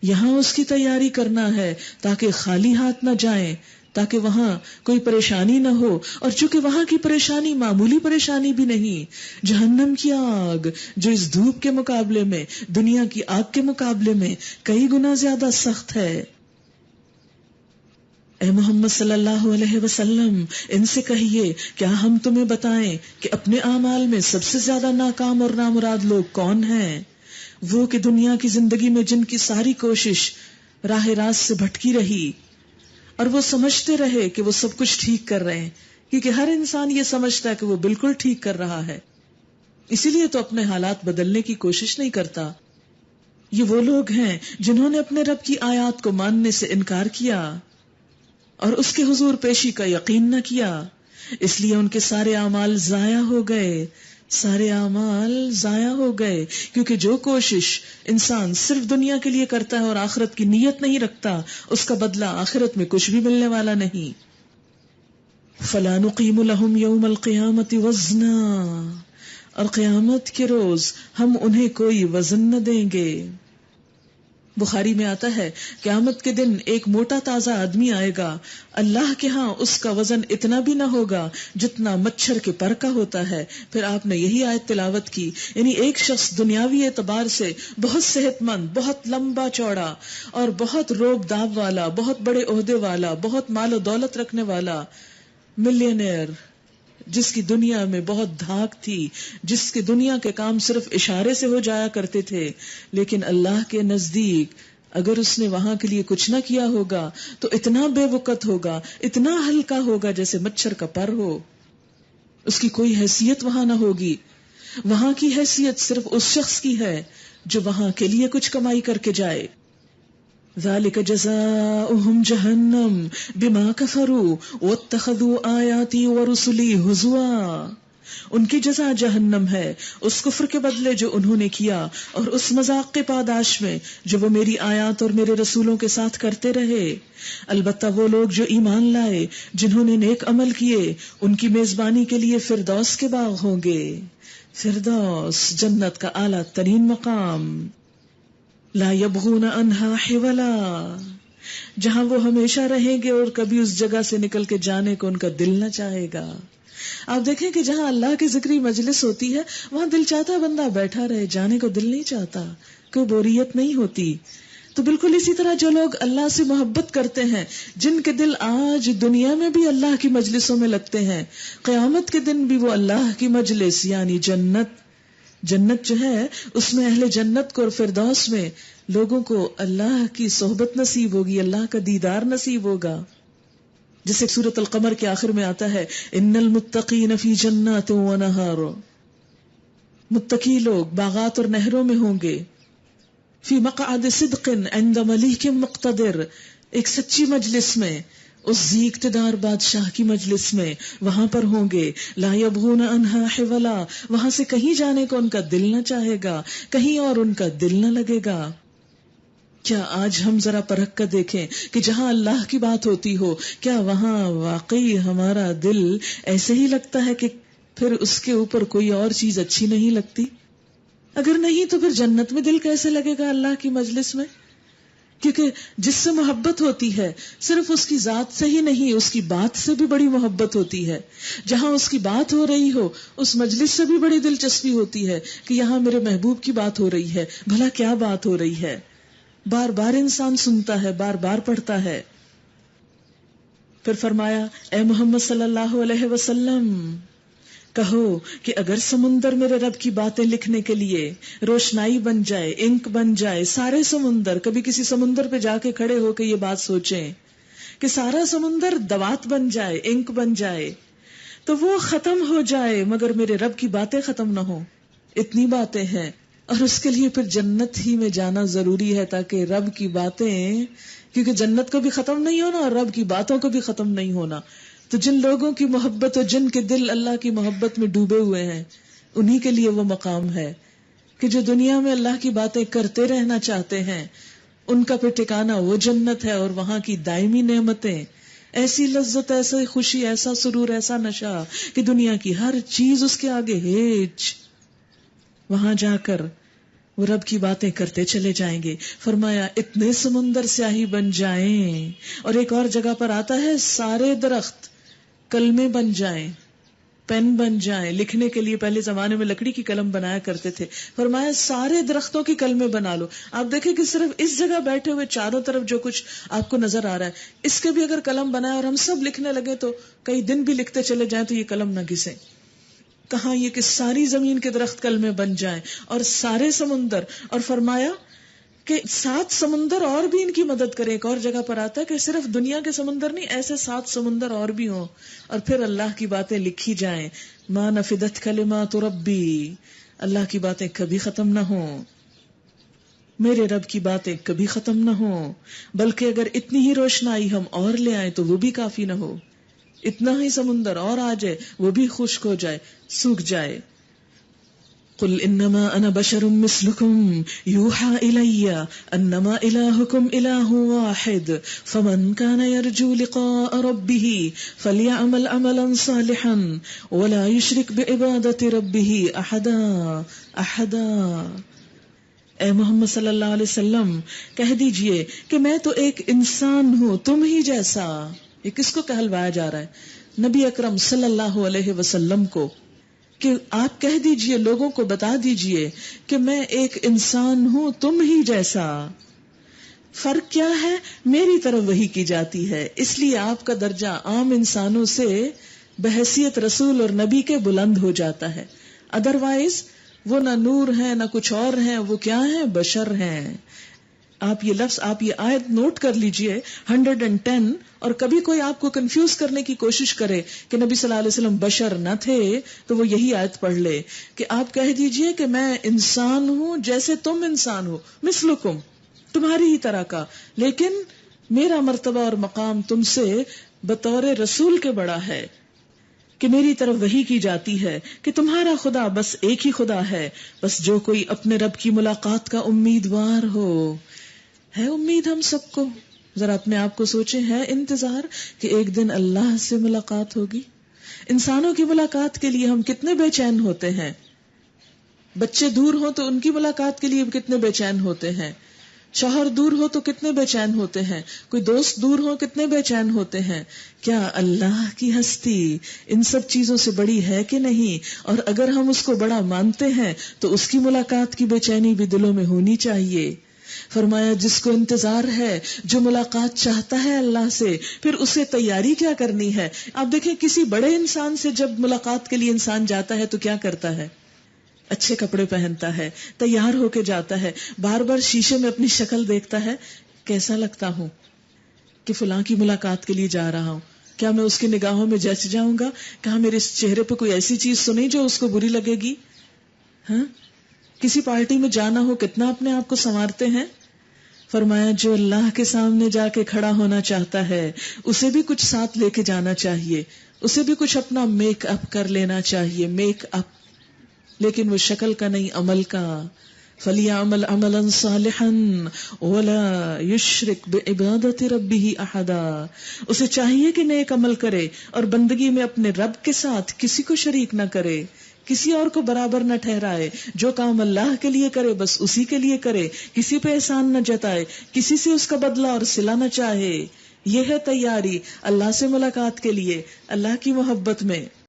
یہاں اس کی تیاری کرنا ہے تاکہ خالی ہاتھ نہ جائیں، تاکہ وہاں کوئی پریشانی نہ ہو. اور چونکہ وہاں کی پریشانی معمولی پریشانی بھی نہیں، جہنم کی آگ جو اس دھوپ کے مقابلے میں، دنیا کی آگ کے مقابلے میں کئی گنا زیادہ سخت ہے. اے محمد صلی اللہ علیہ وسلم، ان سے کہیے کیا ہم تمہیں بتائیں کہ اپنے اعمال میں سب سے زیادہ ناکام اور نامراد لوگ کون ہیں؟ وہ کہ دنیا کی زندگی میں جن کی ساری کوشش راہ راست سے بھٹکی رہی اور وہ سمجھتے رہے کہ وہ سب کچھ ٹھیک کر رہے ہیں، کیونکہ ہر انسان یہ سمجھتا ہے کہ وہ بالکل ٹھیک کر رہا ہے، اسی لیے تو اپنے حالات بدلنے کی کوشش نہیں کرتا. یہ وہ لوگ ہیں جنہوں نے اپنے رب کی آیات کو ماننے سے انکار کیا اور اس کے حضور پیشی کا یقین نہ کیا، اس لیے ان کے سارے اعمال ضائع ہو گئے، سارے اعمال ضائع ہو گئے. کیونکہ جو کوشش انسان صرف دنیا کے لیے کرتا ہے اور آخرت کی نیت نہیں رکھتا، اس کا بدلہ آخرت میں کچھ بھی ملنے والا نہیں. فَلَا نُقِيمُ لَهُمْ يَوْمَ الْقِيَامَةِ وَزْنًا، اور قیامت کے روز ہم انہیں کوئی وزن نہ دیں گے. بخاری میں آتا ہے قیامت کے دن ایک موٹا تازہ آدمی آئے گا، اللہ کے ہاں اس کا وزن اتنا بھی نہ ہوگا جتنا مچھر کے پر کا ہوتا ہے. پھر آپ نے یہی آیت تلاوت کی، یعنی ایک شخص دنیاوی اعتبار سے بہت صحت مند، بہت لمبا چوڑا اور بہت روب داب والا، بہت بڑے عہدے والا، بہت مال و دولت رکھنے والا، ملینئر، جس کی دنیا میں بہت دھاک تھی، جس کے دنیا کے کام صرف اشارے سے ہو جایا کرتے تھے، لیکن اللہ کے نزدیک اگر اس نے وہاں کے لیے کچھ نہ کیا ہوگا تو اتنا بے وقت ہوگا، اتنا ہلکا ہوگا جیسے مچھر کا پر ہو. اس کی کوئی حیثیت وہاں نہ ہوگی. وہاں کی حیثیت صرف اس شخص کی ہے جو وہاں کے لیے کچھ کمائی کر کے جائے. ذالک جزاؤہم جہنم بما کفروا واتخذوا آیاتی ورسلی ہزوا، ان کی جزا جہنم ہے اس کفر کے بدلے جو انہوں نے کیا اور اس مذاق کے پاداش میں جو وہ میری آیات اور میرے رسولوں کے ساتھ کرتے رہے. البتہ وہ لوگ جو ایمان لائے، جنہوں نے نیک عمل کیے، ان کی میزبانی کے لیے فردوس کے باغ ہوں گے. فردوس جنت کا اعلیٰ ترین مقام. لا یبغون عنہا حولا، جہاں وہ ہمیشہ رہیں گے اور کبھی اس جگہ سے نکل کے جانے کو ان کا دل نہ چاہے گا. آپ دیکھیں کہ جہاں اللہ کی ذکری مجلس ہوتی ہے وہاں دل چاہتا ہے بندہ بیٹھا رہے، جانے کو دل نہیں چاہتا، کوئی بوریت نہیں ہوتی. تو بالکل اسی طرح جو لوگ اللہ سے محبت کرتے ہیں، جن کے دل آج دنیا میں بھی اللہ کی مجلسوں میں لگتے ہیں، قیامت کے دن بھی وہ اللہ کی مجلس یعنی جنت جو ہے اس میں اہل جنت کو اور فردوس میں لوگوں کو اللہ کی صحبت نصیب ہوگی، اللہ کا دیدار نصیب ہوگا. جسے سورۃ القمر کے آخر میں آتا ہے ان المتقین فی جنات و نہار، متقی لوگ باغات اور نہروں میں ہوں گے. فی مقعد صدق عند ملیک مقتدر، ایک سچی مجلس میں، اس ذی اقتدار بادشاہ کی مجلس میں وہاں پر ہوں گے. لا یبغون عنہا حولا، وہاں سے کہیں جانے کو ان کا دل نہ چاہے گا، کہیں اور ان کا دل نہ لگے گا. کیا آج ہم ذرا پرکھ کر دیکھیں کہ جہاں اللہ کی بات ہوتی ہو کیا وہاں واقعی ہمارا دل ایسے ہی لگتا ہے کہ پھر اس کے اوپر کوئی اور چیز اچھی نہیں لگتی؟ اگر نہیں تو پھر جنت میں دل کیسے لگے گا اللہ کی مجلس میں؟ کیونکہ جس سے محبت ہوتی ہے صرف اس کی ذات سے ہی نہیں، اس کی بات سے بھی بڑی محبت ہوتی ہے. جہاں اس کی بات ہو رہی ہو اس مجلس سے بھی بڑی دلچسپی ہوتی ہے کہ یہاں میرے محبوب کی بات ہو رہی ہے. بھلا کیا بات ہو رہی ہے؟ بار بار انسان سنتا ہے، بار بار پڑھتا ہے. پھر فرمایا اے محمد صلی اللہ علیہ وسلم کہو کہ اگر سمندر میرے رب کی باتیں لکھنے کے لیے روشنائی بن جائے، انک بن جائے، سارے سمندر، کبھی کسی سمندر پہ جا کے کھڑے ہو کے یہ بات سوچیں کہ سارا سمندر دوات بن جائے، انک بن جائے، تو وہ ختم ہو جائے مگر میرے رب کی باتیں ختم نہ ہو. اتنی باتیں ہیں، اور اس کے لیے پھر جنت ہی میں جانا ضروری ہے تاکہ رب کی باتیں، کیونکہ جنت کو بھی ختم نہیں ہونا اور رب کی باتوں کو بھی ختم نہیں ہونا. تو جن لوگوں کی محبت اور جن کے دل اللہ کی محبت میں ڈوبے ہوئے ہیں انہی کے لیے وہ مقام ہے کہ جو دنیا میں اللہ کی باتیں کرتے رہنا چاہتے ہیں ان کا پھر ٹھکانہ وہ جنت ہے، اور وہاں کی دائمی نعمتیں، ایسی لذت، ایسی خوشی، ایسا سرور، ایسا نشہ کہ دنیا کی ہر چیز اس کے آگے ہیچ. وہاں جا کر وہ رب کی باتیں کرتے چلے جائیں گے. فرمایا اتنے سمندر سیاہی بن جائیں، اور ایک اور جگہ پر آتا ہے سارے درخت کلمے بن جائیں، پین بن جائیں. لکھنے کے لیے پہلے زمانے میں لکڑی کی قلم بنایا کرتے تھے، فرمایا سارے درختوں کی کلمے بنا لو. آپ دیکھیں کہ صرف اس جگہ بیٹھے ہوئے چاروں طرف جو کچھ آپ کو نظر آ رہا ہے اس کے بھی اگر قلم بنائے اور ہم سب لکھنے لگے تو کئی دن بھی لکھتے چلے جائیں تو یہ قلم نہ گھسے. کہاں یہ کہ ساری زمین کے درخت کلمے بن جائیں اور سارے سمندر. اور فرمایا کہ 7 سمندر اور بھی ان کی مدد کرے. ایک اور جگہ پر آتا ہے کہ صرف دنیا کے سمندر نہیں، ایسے 7 سمندر اور بھی ہوں اور پھر اللہ کی باتیں لکھی جائیں. ما نفدت کلمات ربی، اللہ کی باتیں کبھی ختم نہ ہوں، میرے رب کی باتیں کبھی ختم نہ ہوں. بلکہ اگر اتنی ہی روشنائی ہم اور لے آئیں تو وہ بھی کافی نہ ہو. اتنا ہی سمندر اور آ جائے وہ بھی خشک ہو جائے، سوکھ جائے. قل انما انا بشر مثلكم يوحى الي انما الهكم اله واحد فمن كان يرجو لقاء ربه فليعمل عملا صالحا ولا يشرك بعبادة ربه احدا. اے محمد صلی اللہ علیہ وسلم کہہ دیجئے کہ میں تو ایک انسان ہوں تم ہی جیسا. یہ کس کو کہلوایا جا رہا ہے؟ نبی اکرم صلی اللہ علیہ وسلم کو، کہ آپ کہہ دیجئے، لوگوں کو بتا دیجئے کہ میں ایک انسان ہوں تم ہی جیسا. فرق کیا ہے؟ میری طرف وحی کی جاتی ہے، اس لیے آپ کا درجہ عام انسانوں سے بحیثیت رسول اور نبی کے بلند ہو جاتا ہے. ادروائز وہ نہ نور ہیں نہ کچھ اور ہیں، وہ کیا ہیں؟ بشر ہیں. آپ یہ لفظ، آپ یہ آیت نوٹ کر لیجئے 110. اور کبھی کوئی آپ کو کنفیوز کرنے کی کوشش کرے کہ نبی صلی اللہ علیہ وسلم بشر نہ تھے تو وہ یہی آیت پڑھ لے کہ آپ کہہ دیجئے کہ میں انسان ہوں جیسے تم انسان ہو، مثلکم، تمہاری ہی طرح کا، لیکن میرا مرتبہ اور مقام تم سے بطور رسول کے بڑا ہے کہ میری طرف وحی کی جاتی ہے کہ تمہارا خدا بس ایک ہی خدا ہے. بس جو کوئی اپنے رب کی ملاقات کا امیدوار ہو، ہے امید ہم سب کو، ذرا اپنے آپ کو سوچیں، ہے انتظار کہ ایک دن اللہ سے ملاقات ہوگی؟ انسانوں کی ملاقات کے لیے ہم کتنے بے چین ہوتے ہیں. بچے دور ہوں تو ان کی ملاقات کے لیے کتنے بے چین ہوتے ہیں. شوہر دور ہو تو کتنے بے چین ہوتے ہیں. کوئی دوست دور ہو کتنے بے چین ہوتے ہیں. کیا اللہ کی ہستی ان سب چیزوں سے بڑی ہے کہ نہیں؟ اور اگر ہم اس کو بڑا مانتے ہیں تو اس کی ملاقات کی بے چینی بھی دلوں میں ہونی چاہیے. فرمایا جس کو انتظار ہے، جو ملاقات چاہتا ہے اللہ سے، پھر اسے تیاری کیا کرنی ہے. آپ دیکھیں کسی بڑے انسان سے جب ملاقات کے لیے انسان جاتا ہے تو کیا کرتا ہے؟ اچھے کپڑے پہنتا ہے، تیار ہو کے جاتا ہے، بار بار شیشے میں اپنی شکل دیکھتا ہے، کیسا لگتا ہوں کہ فلاں کی ملاقات کے لیے جا رہا ہوں، کیا میں اس کی نگاہوں میں جچ جاؤں گا؟ کہاں میرے اس چہرے پہ کوئی ایسی چیز تو نہیں جو اس کو بری لگے گی؟ ہاں، کسی پارٹی میں جانا ہو کتنا اپنے آپ کو سنوارتے ہیں. فرمایا جو اللہ کے سامنے جا کے کھڑا ہونا چاہتا ہے اسے بھی کچھ ساتھ لے کے جانا چاہیے، اسے بھی کچھ اپنا میک اپ کر لینا چاہیے، میک اپ، لیکن وہ شکل کا نہیں، عمل کا. فَلْيَعْمَلْ عَمَلًا صَالِحًا وَلَا يُشْرِكْ بِعِبَادَةِ رَبِّهِ أَحَدًا. اسے چاہیے کہ نیک عمل کرے اور بندگی میں اپنے رب کے ساتھ کسی کو شریک نہ کرے، کسی اور کو برابر نہ ٹھہرائے. جو کام اللہ کے لیے کرے بس اسی کے لیے کرے، کسی پہ احسان نہ جتائے، کسی سے اس کا بدلہ اور صلہ نہ چاہے. یہ ہے تیاری اللہ سے ملاقات کے لیے، اللہ کی محبت میں.